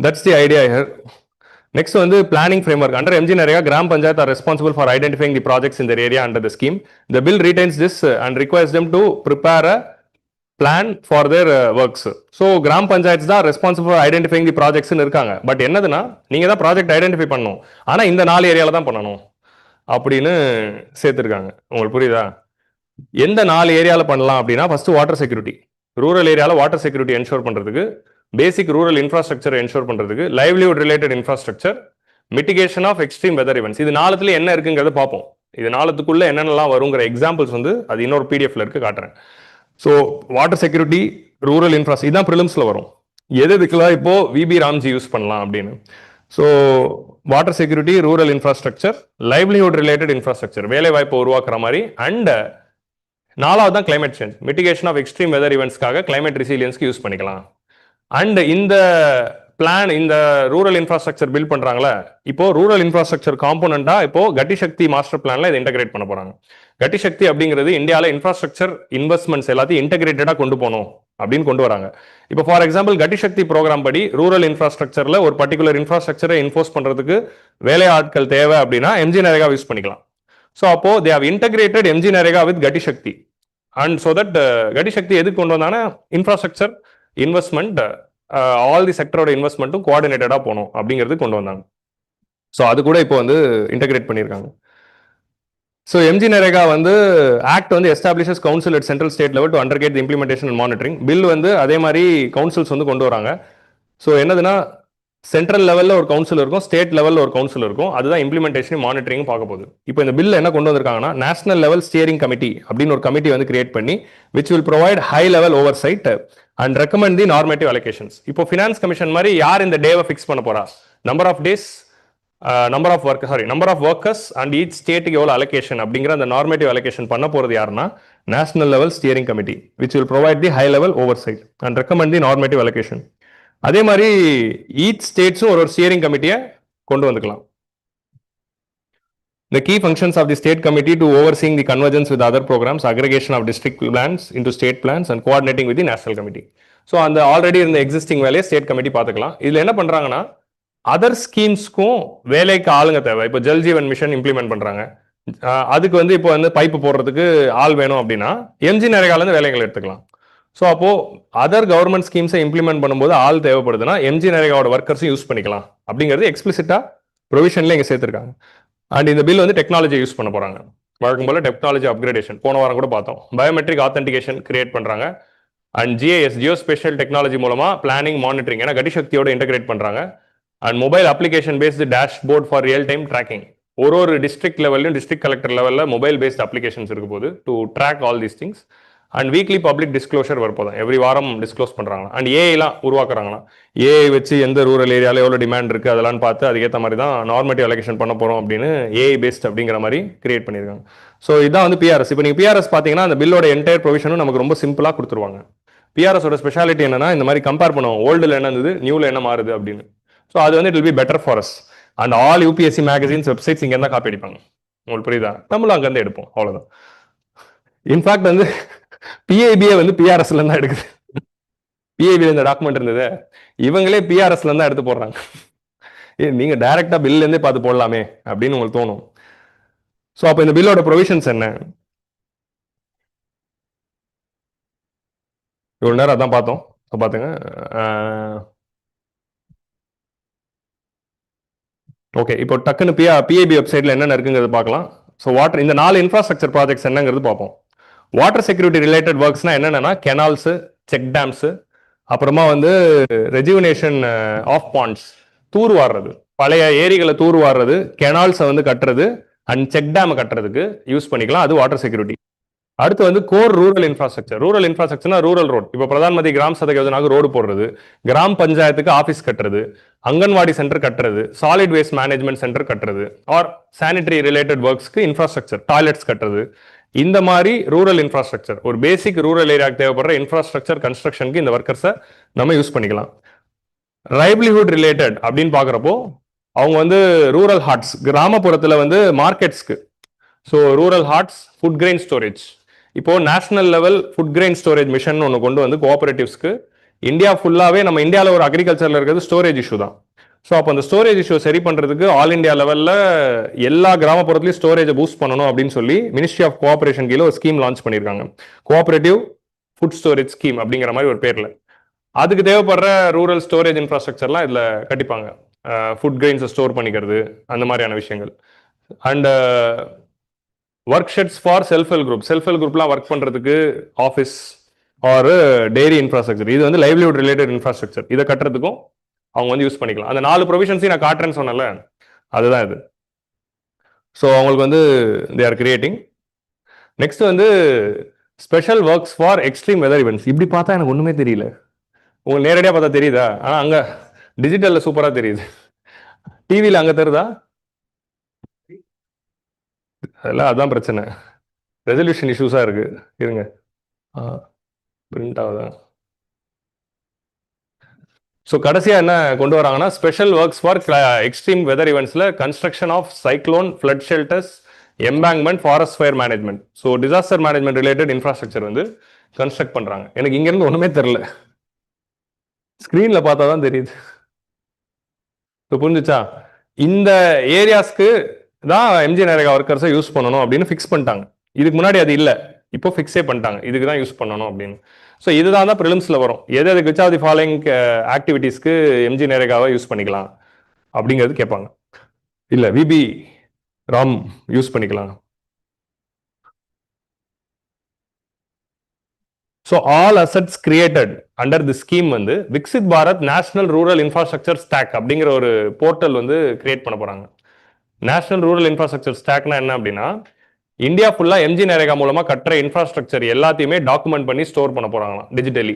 that's the idea here. Next வந்து planning framework. Under MG Narega, Gram Panchayat are responsible for identifying the projects in their area under the scheme. The bill retains this and requires them to prepare a plan for their works. So Gram Panchayats தான் responsible for identifying the projects இருக்காங்க. But என்னதுன்னா, நீங்க தான் project identify பண்ணணும், ஆனா இந்த 4 ஏரியால தான் பண்ணணும் அப்படின்னு சேர்த்துருக்காங்க. உங்களுக்கு புரியுதா? எந்த 4 ஏரியால பண்ணலாம் அப்படின்னா, ஃபர்ஸ்ட் வாட்டர் செக்யூரிட்டி. ரூரல் ஏரியால வாட்டர் செக்யூரிட்டி என்ஷோர் பண்றதுக்கு, பேசிக் ரூரல் இன்ஃப்ராஸ்ட்ரக்சர் என்ஷோர் பண்றதுக்கு, livelihood related infrastructure, mitigation of extreme weather events. இது 4த்துல என்ன இருக்குங்கிறத பார்ப்போம். இது 4த்துக்குள்ள என்னென்னலாம் வருங்கிற எக்ஸாம்பிள்ஸ் வந்து அது இன்னொரு பிடிஎஃப்ல இருக்கு, காட்டுறேன். So water security, rural infrastructure, இதுதான் ப்ரிலிம்ஸ்ல வரும். எதுக்கெல்லாம் இப்போ விபி ராம்ஜி யூஸ் பண்ணலாம் அப்படின்னு. So water security, rural infrastructure, livelihood related infrastructure, வேலை வாய்ப்பை உருவாக்குற மாதிரி. அண்ட் 4வது தான் climate change, mitigation of extreme weather இவெண்ட்ஸ்க்காக கிளைமேட் ரெசிலியன்ஸ்க்கு யூஸ் பண்ணிக்கலாம். அண்ட் இந்த பிளான், இந்த ரூரல் இன்ஃப்ராஸ்ட்ரக்சர் பில்ட் பண்றாங்களா, இப்போ ரூரல் இன்ஃப்ராஸ்ட்ரக்சர் காம்போனண்டா இப்போ கட்டி சக்தி மாஸ்டர் பிளான்ல இதை இன்டகிரேட் பண்ண போறாங்க. கட்டி சக்தி அப்படிங்கிறது இந்தியாவில் இன்ஃப்ராஸ்ட்ரக்சர் இன்வெஸ்ட்மெண்ட்ஸ் எல்லாத்தையும் இன்டகிரேட்டடா கொண்டு போகணும் அப்படின்னு கொண்டு வராங்க. இப்போ ஃபார் எக்ஸாம்பிள் கட்டி சக்தி ப்ரோக்ராம் படி ரூரல் இன்ஃப்ராஸ்ட்ரக்சர்ல ஒரு பர்டிகுலர் இன்ஃப்ராஸ்ட்ரக்சரை இன்ஃபோர்ஸ் பண்றதுக்கு வேலை ஆட்கள் தேவை அப்படின்னா எம்ஜி நரேகா யூஸ் பண்ணிக்கலாம். ஸோ அப்போ they have integrated MG NREGA with Gati Shakti. And so that கட்டி சக்தி எதுக்கு கொண்டு வந்தாங்கன்னா, இன்ஃப்ராஸ்ட்ரக்சர் இன்வெஸ்ட்மெண்ட், ஆல் தி செக்டரோட இன்வெஸ்ட்மெண்ட்டும் கோஆர்டினேட்டடா போகணும் அப்படிங்கிறது கொண்டு வந்தாங்க. ஸோ அது கூட இப்போ வந்து இன்டகிரேட் பண்ணியிருக்காங்க. ஸோ எம்ஜி நரேகா வந்து ஆக்ட் வந்து establishes council at central state level to undertake the implementation and monitoring. Bill வந்து அதே மாதிரி கவுன்சில்ஸ் வந்து கொண்டு வராங்க. ஸோ என்னதுன்னா, சென்ட்ரல் லெவலில் ஒரு கவுன்சில் இருக்கும், ஸ்டேட் லெவலில் ஒரு கவுன்சில் இருக்கும். அதுதான் இம்ப்ளிமெண்டேஷன் மானிட்டரிங் பார்க்க போகுது. இப்போ இந்த பில் என்ன கொண்டு வந்திருக்காங்கன்னா, நேஷனல் லெவல் ஸ்டியரிங் கமிட்டி அப்படின்னு ஒரு கமிட்டி வந்து கிரியேட் பண்ணி which will provide high level oversight and recommend the normative allocations. இப்போ ஃபினான்ஸ் கமிஷன் மாதிரி யார் இந்த டேவை ஃபிக்ஸ் பண்ண போறா, number of days, number of workers and each ஸ்டேட்டுக்கு எவ்வளோ அலோகேஷன் அப்படிங்கிற அந்த நார்மேட்டிவ் அலோகேஷன் பண்ண போறது யாருன்னா, national level steering committee which will provide the high level oversight and recommend the normative allocation. அதே மாதிரி ஈச் ஸ்டேட்ஸும் ஒரு ஸ்டியரிங் கமிட்டியை கொண்டு வந்துக்கலாம். The key functions of the state committee to overseeing the convergence with other programs, aggregation of district plans into state plans and coordinating with the national committee. So அந்த already இருந்த existing வேலையை state committee பார்த்துக்கலாம். இதுல என்ன பண்றாங்கன்னா, other ஸ்கீம்ஸ்க்கும் வேலைக்கு ஆளுங்க தேவை. இப்போ ஜல் ஜீவன் மிஷன் இம்ப்ளிமெண்ட் பண்றாங்க, அதுக்கு வந்து இப்போ வந்து பைப்பு போடுறதுக்கு ஆள் வேணும் அப்படின்னா எம்ஜி நரேகால இருந்து வேலைகள் எடுத்துக்கலாம். ஸோ அப்போ அதர் கவர்மெண்ட் ஸ்கீம்ஸை இம்ப்ளிமெண்ட் பண்ணும்போது ஆள் தேவைப்படுதுன்னா எம்ஜி நரேகாவோட ஒர்க்கர்ஸும் யூஸ் பண்ணிக்கலாம் அப்படிங்கிறது எக்ஸ்பிளிசிட்டா ப்ரொவிஷன்ல இங்க சேர்த்திருக்காங்க. அண்ட் இந்த பில் வந்து டெக்னாலஜி யூஸ் பண்ண போறாங்க. வழக்கம் போல டெக்னாலஜி அப்கிரேடேஷன் போன வாரம் கூட பார்த்தோம். பயோமெட்ரிக் ஆத்தென்டிகேஷன் கிரியேட் பண்றாங்க. And GIS geospatial technology மூலமா பிளானிங் மானிட்டரிங் ஏன்னா கடிசக்தியோட இன்டகிரேட் பண்றாங்க. And mobile application based dashboard for real time tracking. ஒரு டிஸ்ட்ரிக்ட் லெவல்லையும் டிஸ்ட்ரிக்ட் கலெக்டர் லெவலில் மொபைல் பேஸ்ட் அப்ளிகேஷன்ஸ் இருக்க போது to track all these things. And weekly public disclosure வரப்போதான். எவ்ரி வாரம் டிஸ்க்ளோஸ் பண்றாங்க. அண்ட் ஏஐலாம் உருவாக்குறாங்களா. ஏஐ வச்சு எந்த ரூரல் ஏரியாவில் எவ்வளோ டிமாண்ட் இருக்கு அதெல்லாம் பார்த்து அதுக்கேற்ற மாதிரி தான் நார்மேட்டிவ் அலோகேஷன் பண்ண போறோம் அப்படின்னு ஏஐ பேஸ்ட் அப்படிங்கிற மாதிரி கிரியேட் பண்ணியிருக்காங்க. ஸோ இதான் வந்து பிஆர்எஸ். இப்போ நீங்கள் பிஆர்எஸ் பார்த்தீங்கன்னா அந்த பில்லோட என்டையர் ப்ரொவிஷனும் நமக்கு ரொம்ப சிம்பிளாக கொடுத்துருவாங்க. பிஆர்எஸோட ஸ்பெஷாலிட்டி என்னன்னா இந்த மாதிரி கம்பேர் பண்ணுவோம் ஓல்டில் என்ன இருந்தது நியூவில் என்ன மாறுது அப்படின்னு. ஸோ அது வந்து it will be better for us. And all UPSC magazines websites இங்கே இருந்தால் காப்பி அடிப்பாங்க. உங்களுக்கு புரியுதா? நம்மளும் அங்கேருந்து எடுப்போம், அவ்வளோதான். இன்ஃபேக்ட் வந்து பிஐபிஏ வந்து பிஆர்எஸ்ல தான் எடுக்குது. பிஐபியில் இந்த டாக்குமெண்ட் இருந்தது இவங்களே பிஆர்எஸ்ல தான் எடுத்து போடுறாங்க. நீங்க டைரக்டா பில்ல இருந்தே பார்த்து போடலாமே அப்படின்னு உங்களுக்கு தோணும். ஸோ அப்போ இந்த பில்லோட ப்ரொவிஷன்ஸ் என்ன? இவ்வளோ நேரம் அதான் பார்த்தோம். பார்த்துங்க. ஓகே, இப்போ டக்குன்னு பிஐபி வெப்சைட்ல என்னென்ன இருக்குங்கிறது பார்க்கலாம். ஸோ வாட்டர் இந்த 4 இன்ஃப்ராஸ்ட்ரக்சர் ப்ராஜெக்ட்ஸ் என்னங்கிறது பார்ப்போம். வாட்டர் செக்யூரிட்டி ரிலேட்டட் ஒர்க்ஸ்னா என்னென்னா கெனால்ஸ், செக் டேம்ஸ், அப்புறமா வந்து ரெஜுவினேஷன் ஆஃப் பாண்ட்ஸ், தூர் வாடுறது, பழைய ஏரிகளை தூர் வாடுறது, கெனால்ஸை வந்து கட்டுறது அண்ட் செக் டேம் கட்டுறதுக்கு யூஸ் பண்ணிக்கலாம். அது வாட்டர் செக்யூரிட்டி. அடுத்து வந்து கோர் ரூரல் இன்ஃப்ராஸ்ட்ரக்சர். ரூரல் இன்ஃப்ராஸ்ட்ரக்சர்னா ரூரல் ரோட். இப்போ பிரதான் மந்திரி கிராம் சதக் யோஜனாவுக்கு ரோடு போடுறது, கிராம் பஞ்சாயத்துக்கு ஆஃபீஸ் கட்டுறது, அங்கன்வாடி சென்டர் கட்டுறது, சாலிட் வேஸ்ட் மேனேஜ்மெண்ட் சென்டர் கட்டுறது, ஆர் சானிட்டரி ரிலேட்டட் ஒர்க்ஸ்க்கு இன்ஃப்ராஸ்ட்ரக்சர், டாய்லெட்ஸ் கட்டுறது. இந்த மாதிரி ரூரல் இன்ஃப்ராஸ்ட்ரக்சர் ஒரு பேசிக் ரூரல் ஏரியாவுக்கு தேவைப்படுற இன்ஃப்ராஸ்ட்ரக்சர் கன்ஸ்ட்ரக்ஷனுக்கு இந்த ஒர்க்கர்ஸை நம்ம யூஸ் பண்ணிக்கலாம். லைவ்லிஹுட் ரிலேட்டட் அப்படின்னு பார்க்குறப்போ அவங்க வந்து ரூரல் ஹார்ட்ஸ், கிராமப்புறத்தில் வந்து மார்க்கெட்ஸ்க்கு. So rural haats, food grain storage. இப்போ national level food grain storage mission ஒன்று கொண்டு வந்து கோஆபரேட்டிவ்ஸ்க்கு இந்தியா ஃபுல்லாகவே நம்ம இந்தியாவில் ஒரு அக்ரிகல்ச்சரில் இருக்கிறது ஸ்டோரேஜ் இஷ்யூ தான். ஸோ அப்போ அந்த ஸ்டோரேஜ் இஷ்யூ சரி பண்ணுறதுக்கு ஆல் இண்டியா லெவலில் எல்லா கிராமப்புறத்துலையும் ஸ்டோரேஜை பூஸ்ட் பண்ணணும் அப்படின்னு சொல்லி மினிஸ்ட்ரி ஆஃப் கோஆபரேஷன் கீழே ஒரு ஸ்கீம் லான்ச் பண்ணியிருக்காங்க. கோஆபரேட்டிவ் ஃபுட் ஸ்டோரேஜ் ஸ்கீம் அப்படிங்கிற மாதிரி ஒரு பேரில். அதுக்கு தேவைப்படுற ரூரல் ஸ்டோரேஜ் இன்ஃப்ராஸ்ட்ரக்சர்லாம் இதில் கட்டிப்பாங்க. ஃபுட் கிரெயின்ஸை ஸ்டோர் பண்ணிக்கிறது, அந்த மாதிரியான விஷயங்கள். And work sheds for self help group. Self help குரூப்லாம் ஒர்க் பண்ணுறதுக்கு ஆஃபீஸ் ஆர் டெய்ரி இன்ஃப்ராஸ்ட்ரக்சர், இது வந்து லைவ்லிஹுட் ரிலேட்டட் இன்ஃப்ராஸ்ட்ரக்சர். இதை கட்டுறதுக்கும் அவங்க வந்து யூஸ் பண்ணிக்கலாம். அந்த 4 ப்ரொவிஷன்ஸையும் நான் காட்டுறேன்னு சொன்னல, அதுதான் இது. ஸோ அவங்களுக்கு வந்து தே ஆர் கிரியேட்டிங். நெக்ஸ்ட் வந்து special works for extreme weather events. இப்படி பார்த்தா எனக்கு ஒன்றுமே தெரியல. உங்களுக்கு நேரடியாக பார்த்தா தெரியுதா? ஆனால் அங்கே டிஜிட்டலில் சூப்பராக தெரியுது. டிவியில் அங்கே தெரியுதா? அதெல்லாம் அதான் பிரச்சனை, ரெசல்யூஷன் இஷ்யூஸாக இருக்கு. இருங்க, பிரிண்ட் ஆகுதா? ஸோ கடைசியாக என்ன கொண்டு வராங்கன்னா special works for extreme weather இவெண்ட்ஸில் construction of cyclone, flood shelters, embankment, forest fire management. So disaster management related infrastructure வந்து கன்ஸ்ட்ரக்ட் பண்ணுறாங்க. எனக்கு இங்கேருந்து ஒன்றுமே தெரில, ஸ்க்ரீனில் பார்த்தா தான் தெரியுது. இப்போ புரிஞ்சுச்சா? இந்த ஏரியாஸ்க்கு தான் எம்ஜி நரேகா ஒர்க்கர்ஸை யூஸ் பண்ணணும் அப்படின்னு ஃபிக்ஸ் பண்ணிட்டாங்க. இதுக்கு முன்னாடி அது இல்லை, இப்போ ஃபிக்ஸே பண்ணிட்டாங்க இதுக்கு தான் யூஸ் பண்ணணும் அப்படின்னு. ஸோ இதுதான் தான் ப்ரிலிம்ஸில் வரும். எது விச் ஆஃப் தி ஃபாலோயிங் ஆக்டிவிட்டீஸ்க்கு எம்ஜி நரேகாவை யூஸ் பண்ணிக்கலாம் அப்படிங்கிறது கேட்பாங்க. இல்லை விபி ராம் யூஸ் பண்ணிக்கலாம். So all assets created under the scheme வந்து Viksit Bharat national rural infrastructure stack அப்படிங்கிற ஒரு போர்ட்டல் வந்து கிரியேட் பண்ண போறாங்க. நேஷனல் ரூரல் இன்ஃப்ராஸ்ட்ரக்சர் ஸ்டாக்னா என்ன அப்படின்னா இந்தியா ஃபுல்லா எம்ஜி நரேகா மூலமா கட்டுற இன்ஃப்ராஸ்ட்ரக்சர் எல்லாத்தையுமே டாக்குமெண்ட் பண்ணி ஸ்டோர் பண்ண போறாங்களாம் digitally.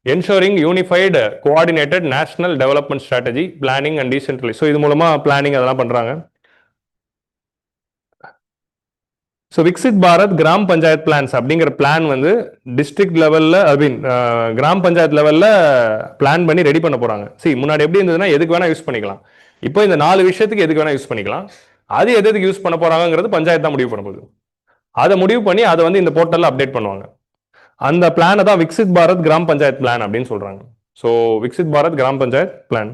Ensuring unified coordinated national development strategy, planning and decentralise. So இது மூலமா பிளானிங் அதெல்லாம் பண்றாங்க. ஸோ விக்சித் பாரத் கிராம் பஞ்சாயத் பிளான்ஸ் அப்படிங்கிற பிளான் வந்து டிஸ்ட்ரிக்ட் லெவலில் கிராம் பஞ்சாயத் லெவலில் பிளான் பண்ணி ரெடி பண்ண போறாங்க. சரி, முன்னாடி எப்படி இருந்ததுன்னா எதுக்கு வேணா யூஸ் பண்ணிக்கலாம். இப்போ இந்த 4 விஷயத்துக்கு எதுக்கு வேணா யூஸ் பண்ணிக்கலாம். அது எதுக்கு யூஸ் பண்ண போறாங்கிறது பஞ்சாயத்து தான் முடிவு பண்ண போகுது. அதை முடிவு பண்ணி அதை வந்து இந்த போர்ட்டல்ல அப்டேட் பண்ணுவாங்க. அந்த பிளானை தான் விக்சித் பாரத் கிராம் பஞ்சாயத் பிளான் அப்படின்னு சொல்றாங்க. ஸோ விக்சித் பாரத் கிராம் பஞ்சாயத் பிளான்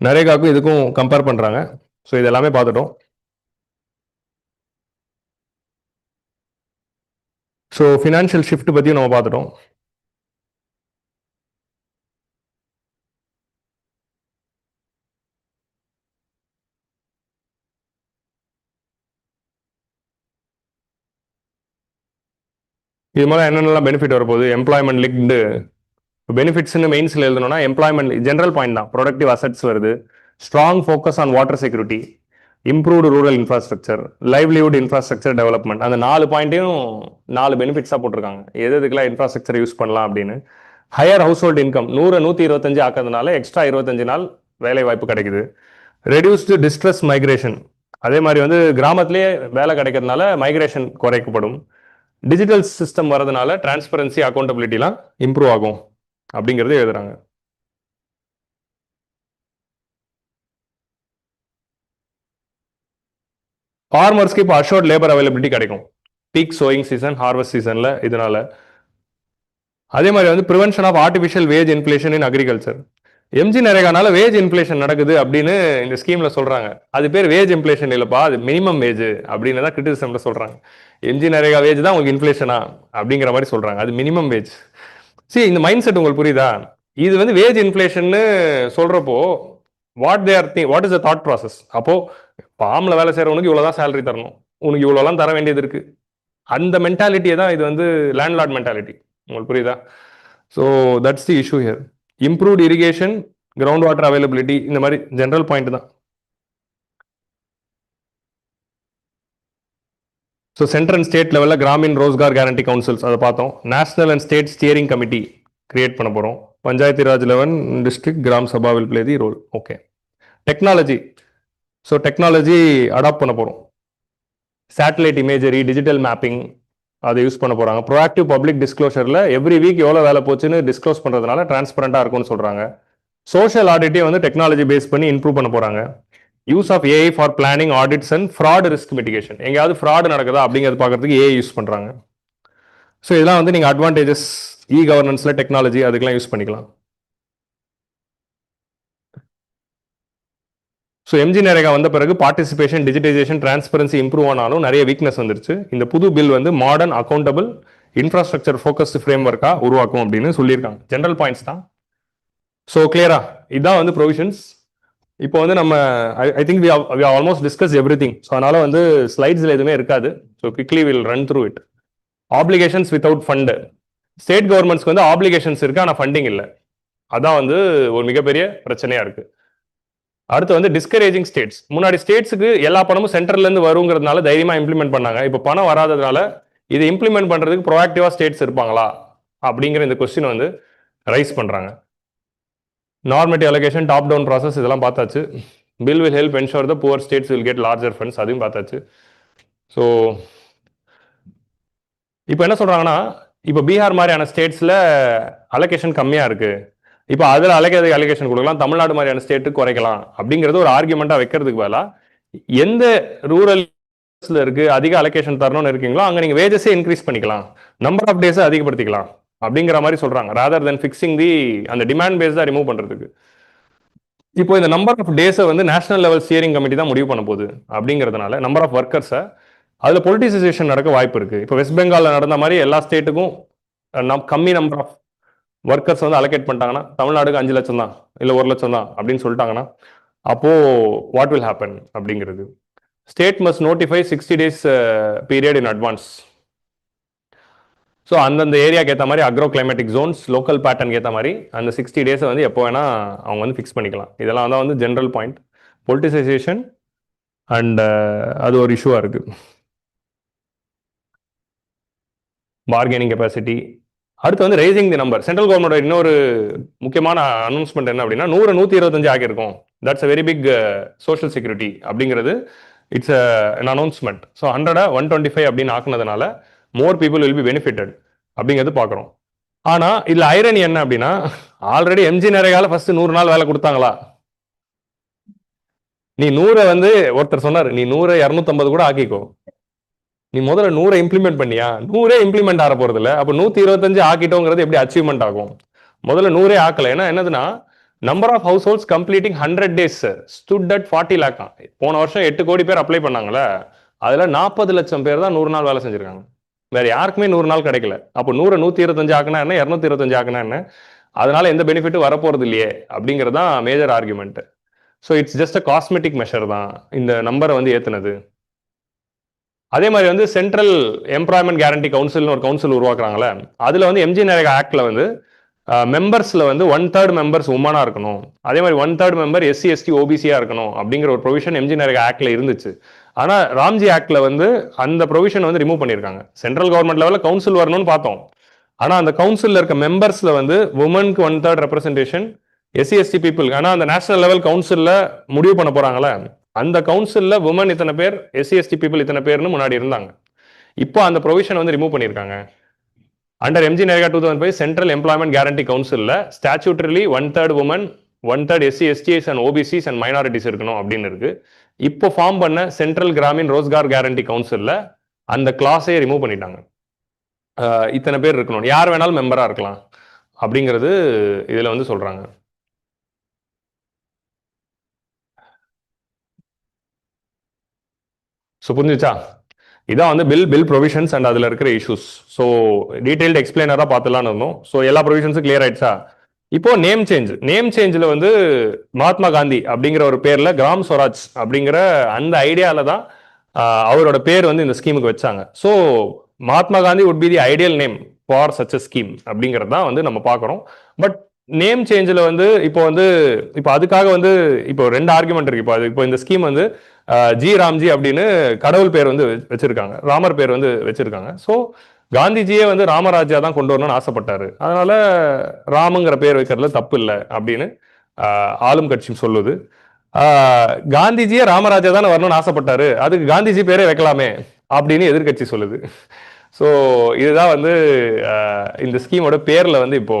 நரேகாவுக்கும் இதுக்கும் கம்பேர் பண்றாங்க. ஸோ இது எல்லாமே பார்த்துட்டோம். ஸோ ஃபினான்ஷியல் ஷிஃப்ட் பற்றியும் நம்ம பார்த்துட்டோம். இது மாதிரி என்னென்னலாம் பெனிஃபிட் வரப்போகுது? எம்ப்ளாய்மெண்ட் லிங்க்டு பெனிஃபிட்ஸ்னு மெயின்ஸில் எழுதணும்னா எம்ப்ளாய்மெண்ட் ஜென்ரல் பாயிண்ட் தான். ப்ரொடக்டிவ் அசட்ஸ் வருது, strong focus on water security, improved rural infrastructure, livelihood infrastructure development. அந்த 4 பாயிண்ட்டையும் 4 பெனிஃபிட்ஸாக போட்டிருக்காங்க, எது எதுக்கெல்லாம் இன்ஃப்ராஸ்ட்ரக்சர் யூஸ் பண்ணலாம் அப்படின்னு. ஹையர் ஹவுஸ் ஹோல்ட் இன்கம் 100-125 ஆக்கிறதுனால எக்ஸ்ட்ரா 25 நாள் வேலை வாய்ப்பு கிடைக்குது. ரெடியூஸ்டு டிஸ்ட்ரெஸ் மைக்ரேஷன், அதே மாதிரி வந்து கிராமத்திலேயே வேலை கிடைக்கிறதுனால மைக்ரேஷன் குறைக்கப்படும். டிஜிட்டல் சிஸ்டம் வரதுனால டிரான்ஸ்பரன்சி அக்கௌண்டபிலிட்டிலாம் இம்ப்ரூவ் ஆகும் அப்படிங்கிறது எழுதுறாங்க. ஃபார்மர்ஸ்க்கு இப்போ அஷோர்ட் லேபர் அவைலபிலிட்டி கிடைக்கும் பீக் சோயிங் சீசன், ஹார்வெஸ்ட் சீசன்ல. இதனால அதே மாதிரி வந்து prevention of artificial wage inflation in agriculture. MG நரேகானால வேஜ் இன்ஃப்ளேஷன் நடக்குது அப்படின்னு இந்த ஸ்கீம்ல சொல்றாங்க. அது பேர் வேஜ் இன்ஃப்ளேஷன் இல்லப்பா, அது மினிமம் வேஜ் அப்படின்னு தான் கிரிட்டிசிசம்ல சொல்றாங்க. எம்ஜி நரேகா வேஜ் தான் உங்களுக்கு இன்ஃப்ளேஷனா அப்படிங்கிற மாதிரி சொல்றாங்க, அது மினிமம் வேஜ். சரி, இந்த மைண்ட் செட் உங்களுக்கு புரியுதா? இது வந்து வேஜ் இன்ஃப்ளேஷன் சொல்றப்போ what is the thought process? அப்போ ஃபார்ம்ல வேலை செய்யறவனுக்கு இவ்வளவுதான் சேலரி தரணும், உனக்கு இவ்வளவுலாம் தர வேண்டியது இருக்கு, அந்த மென்டாலிட்டியை தான் இது வந்து லேண்ட்லார்ட் மென்டாலிட்டி. உங்களுக்கு புரியுதா? So that's the issue here. Improved irrigation, ground water availability, இந்த மாதிரி ஜென்ரல் பாயிண்ட் தான். ஸோ சென்ட்ரல் அண்ட் ஸ்டேட் லெவலில் கிராமின் ரோஸ்கார் கேரண்டி கவுன்சில்ஸ் அதை பார்த்தோம். National and state steering committee create பண்ண போகிறோம். Panchayat Raj level, district, Gram Sabha will play the role. Okay. Technology, so technology adopt பண்ண போகிறோம். சேட்டலைட் இமேஜரி, டிஜிட்டல் மேப்பிங் அதை யூஸ் பண்ண போகிறாங்க. ப்ரோஆக்டிவ் பப்ளிக் டிஸ்க்ளோஷரில் எவ்ரி வீக் எவ்வளோ வேலை போச்சுன்னு டிஸ்க்ளோஸ் பண்ணுறதுனால டிரான்ஸ்பரண்டாக இருக்கும்னு சொல்கிறாங்க. சோஷியல் ஆடிட்டே வந்து டெக்னாலஜி பேஸ் பண்ணி இம்ப்ரூவ் பண்ண போகிறாங்க. Use of AI for planning, audits and fraud risk mitigation. எங்கேயாவது ஃப்ராட் நடக்குதா அப்படிங்கிறது பார்க்கறதுக்கு ஏஐ யூஸ் பண்ணுறாங்க. ஸோ இதெல்லாம் வந்து நீங்கள் அட்வான்டேஜஸ் இ கவர்னன்ஸில் டெக்னாலஜி அதுக்கெல்லாம் யூஸ் பண்ணிக்கலாம். ஸோ எம்ஜி நரேகா வந்த பிறகு பார்ட்டிசிபேஷன், டிஜிட்டைசேஷன், டிரான்ஸ்பரன்சி இம்ப்ரூவ் ஆனாலும் நிறைய வீக்னஸ் வந்துருச்சு. இந்த புது பில் வந்து modern, accountable, infrastructure focused frame ஒர்க்கா உருவாக்கும் அப்படின்னு சொல்லியிருக்காங்க. ஜென்ரல் பாயிண்ட்ஸ் தான். ஸோ கிளியரா? இதுதான் வந்து ப்ரொவிஷன்ஸ். இப்போ வந்து நம்ம I think we almost discuss everything. So அதனால வந்து ஸ்லைட்ஸில் எதுவுமே இருக்காது. So quickly will run through it. Applications without fund. State கவர்மெண்ட்ஸ்க்கு வந்து ஆப்ளிகேஷன்ஸ் இருக்கு, ஆனால் ஃபண்டிங் இல்லை. அதான் வந்து ஒரு மிகப்பெரிய பிரச்சனையா இருக்கு. அடுத்து வந்து டிஸ்கரேஜிங் ஸ்டேட்ஸ். முன்னாடி ஸ்டேட்ஸுக்கு எல்லா பணமும் சென்டர்ல இருந்து வருங்கிறதுனால தைரியமா இம்ப்ளிமெண்ட் பண்ணாங்க. இப்போ பணம் வராததுனால இதை இம்ப்ளிமெண்ட் பண்றதுக்கு ப்ரோஆக்டிவா ஸ்டேட்ஸ் இருப்பாங்களா அப்படிங்கிற இந்த கொஸ்டின் வந்து ரைஸ் பண்றாங்க. Normative allocation, top down process இதெல்லாம் பார்த்தாச்சு. Bill will help ensure the poor states will get larger funds, அதையும் பார்த்தாச்சு. ஸோ இப்போ என்ன சொல்றாங்கன்னா, இப்போ பீகார் மாதிரியான ஸ்டேட்ஸ்ல அலோகேஷன் கம்மியா இருக்கு, இப்போ அதில் அலோகேஷன் கொடுக்கலாம், தமிழ்நாடு மாதிரியான ஸ்டேட்டுக்கு குறைக்கலாம் அப்படிங்கிறது ஒரு ஆர்குமெண்டா வைக்கிறதுக்கு பதிலாக எந்த ரூரல்ஸ்ல இருக்கு அதிக அலோகேஷன் தரணும்னு இருக்கீங்களோ அங்கே நீங்க வேஜஸே இன்க்ரீஸ் பண்ணிக்கலாம், நம்பர் ஆஃப் டேஸை அதிகப்படுத்திக்கலாம் அப்படிங்கிற மாதிரி சொல்றாங்க. ராதர் தென் ஃபிக்ஸிங் தி அந்த டிமாண்ட் பேஸ் தான் ரிமூவ் பண்றதுக்கு. இப்போ இந்த நம்பர் ஆஃப் டேஸை வந்து நேஷனல் லெவல் ஸ்டியரிங் கமிட்டி தான் முடிவு பண்ண போகுது அப்படிங்கிறதுனால நம்பர் ஆஃப் ஒர்க்கர்ஸை அதில் பொலிட்டிசைசேஷன் நடக்க வாய்ப்பு இருக்கு. இப்போ வெஸ்ட் பெங்காலில் நடந்த மாதிரி எல்லா ஸ்டேட்டுக்கும் கம்மி நம்பர் ஆஃப் ஒர்க்கர்ஸ் வந்து அலோகேட் பண்ணிட்டாங்கன்னா, தமிழ்நாடுக்கு 5 லட்சம் தான் இல்லை 1 லட்சம் தான் அப்படின்னு சொல்லிட்டாங்கன்னா, அப்போ வாட் வில் ஹேப்பன் அப்படிங்கிறது. State must notify 60 days period in advance. So அந்தந்த ஏரியாக்கு ஏற்ற மாதிரி agro climatic Jones, local pattern ஏற்ற மாதிரி அந்த 60 days வந்து எப்போ வேணா அவங்க வந்து ஃபிக்ஸ் பண்ணிக்கலாம். இதெல்லாம் தான் வந்து ஜென்ரல் பாயிண்ட். பொலிட்டிசைசேஷன் அண்ட் அது ஒரு இஷ்யூவாக இருக்கு. Bargaining capacity. அடுத்து வந்து raising the number. Central government இன்னொரு முக்கியமான அனௌன்ஸ்மெண்ட் என்ன அப்படின்னா, 100-125 ஆகியிருக்கும். That's a very big social security அப்படிங்கிறது. It's an announcement. ஸோ 100 125 அப்படின்னு ஆக்குனதுனால more people will be benefited அப்படிங்கிறது பார்க்குறோம். ஆனால் இதில் ஐரனி என்ன அப்படின்னா, ஆல்ரெடி எம்ஜி நரேகால ஃபர்ஸ்ட் 100 நாள் வேலை கொடுத்தாங்களா? நீ 100 வந்து ஒருத்தர் சொன்னார், நீ 100 250 கூட ஆக்கிக்கோ, நீ முதல்ல 100 இம்ப்ளிமெண்ட் பண்ணியா? 100 இம்ப்ளிமெண்ட் ஆக போறது இல்லை. அப்போ 125 ஆக்கிட்டோங்கிறது எப்படி அச்சீவ்மெண்ட் ஆகும்? முதல்ல 100 ஆக்கல. ஏன்னா என்னதுன்னா, number of household completing 100 days stood at 40 lakh. போன வருஷம் 8 கோடி பேர் அப்ளை பண்ணாங்களே, அதுல 40 லட்சம் பேர் தான் 100 நாள் வேலை செஞ்சிருக்காங்க. வேற யாருக்குமே 100 நாள் கிடைக்கல. அப்போ 100 125 ஆக்குனா என்ன, 225 ஆக்குனா என்ன? அதனால எந்த பெனிஃபிட்டும் வரப்போறது இல்லையே அப்படிங்கிறது தான் major argument. So it's just a cosmetic measure தான் இந்த நம்பரை வந்து ஏத்துனது. அதே மாதிரி வந்து சென்ட்ரல் எம்ப்ளாய்மெண்ட் கேரண்டி கவுன்சில்னு ஒரு கவுன்சில் உருவாக்குறாங்களே, அதுல வந்து எம்ஜி நரேகா ஆக்ட்ல வந்து மெம்பர்ஸ்ல வந்து 1/3 மெம்பர்ஸ் உமனா இருக்கணும், அதே மாதிரி 1/3 மெம்பர் எஸ்சி எஸ்டி ஓபிசியா இருக்கணும் அப்படிங்கிற ஒரு ப்ரொவிஷன் எம்ஜி நரேகா ஆக்ட்ல இருந்துச்சு. ஆனா ராம்ஜி ஆக்ட்ல வந்து அந்த ப்ரொவிஷன் வந்து ரிமூவ் பண்ணியிருக்காங்க. சென்ட்ரல் கவர்மெண்ட் லெவலில் கவுன்சில் வரணும்னு பார்த்தோம். ஆனா அந்த கவுன்சில்ல இருக்க மெம்பர்ஸ்ல வந்து உமனுக்கு 1/3 ரெப்ரஸன்டேஷன், எஸ்சி எஸ்டி பீப்புள். ஆனா அந்த நேஷனல் லெவல் கவுன்சில்ல முடிவு பண்ண போறாங்களே, அந்த கவுன்சில்ல உமன் இத்தனை பேர், எஸ்சி எஸ்டி பீப்புள் இத்தனை பேர்னு முன்னாடி இருந்தாங்க. இப்போ அந்த ப்ரொவிஷன் வந்து ரிமூவ் பண்ணியிருக்காங்க. Under MG NREGA 2005 central employment guarantee கவுன்சில்ல statutorily 1/3 women, 1/3 SC STs and OBCs and minorities இருக்கணும் அப்படின்னு இருக்கு. இப்போ ஃபார்ம் பண்ண சென்ட்ரல் கிராமின் ரோஸ்கார் கேரண்டி கவுன்சில்ல அந்த கிளாஸே ரிமூவ் பண்ணிட்டாங்க. இத்தனை பேர் இருக்கணும், யார் வேணாலும் மெம்பரா இருக்கலாம் அப்படிங்கிறது இதுல வந்து சொல்றாங்க. ஸோ புரிஞ்சுச்சா? இதான் வந்து பில் ப்ரொவிஷன்ஸ் அண்ட் அதில் இருக்கிற இஷ்யூஸ். ஸோ டீடைல்டு எக்ஸ்பிளைனராக பார்த்துலான்னு இருந்தோம். ஸோ எல்லா ப்ரொவிஷன்ஸும் கிளியர் ஆயிடுச்சா? இப்போ நேம் சேஞ்சில் வந்து மகாத்மா காந்தி அப்படிங்கிற ஒரு பேர்ல கிராம் ஸ்வராஜ் அப்படிங்கிற அந்த ஐடியால தான் அவரோட பேர் வந்து இந்த ஸ்கீமுக்கு வச்சாங்க. So Mahatma Gandhi would be the ideal name for such a scheme அப்படிங்கிறது தான் வந்து நம்ம பார்க்குறோம். பட் நேம் சேஞ்சில் வந்து இப்போ அதுக்காக வந்து இப்போ ரெண்டு ஆர்குமெண்ட் இருக்கு. இப்போ இந்த ஸ்கீம் வந்து ஜி ராம்ஜி அப்படின்னு கடவுள் பேர் வந்து வச்சிருக்காங்க, ராமர் பேர் வந்து வச்சிருக்காங்க. ஸோ காந்திஜியே வந்து ராமராஜ்யா தான் கொண்டு வரணும்னு ஆசைப்பட்டாரு. அதனால ராமுங்கிற பேர் வைக்கிறதுல தப்பு இல்லை அப்படின்னு ஆளும் கட்சி சொல்லுது. காந்திஜியே ராமராஜா தானே வரணும்னு ஆசைப்பட்டாரு, அதுக்கு காந்திஜி பேரே வைக்கலாமே அப்படின்னு எதிர்கட்சி சொல்லுது. ஸோ இதுதான் வந்து இந்த ஸ்கீமோட பேர்ல வந்து இப்போ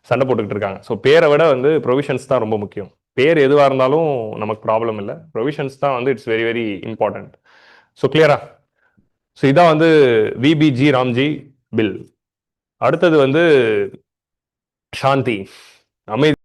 சண்டை போட்டுக்கிட்டு இருக்காங்க. ஸோ பேரை விட வந்து ப்ரொவிஷன்ஸ் தான் ரொம்ப முக்கியம். பேர் எதுவாக இருந்தாலும் நமக்கு ப்ராப்ளம் இல்லை, ப்ரொவிஷன்ஸ் தான் வந்து it's very very important. So கிளியரா? ஸோ இதான் வந்து விபிஜி ராம்ஜி பில். அடுத்தது வந்து சாந்தி, அமைதி.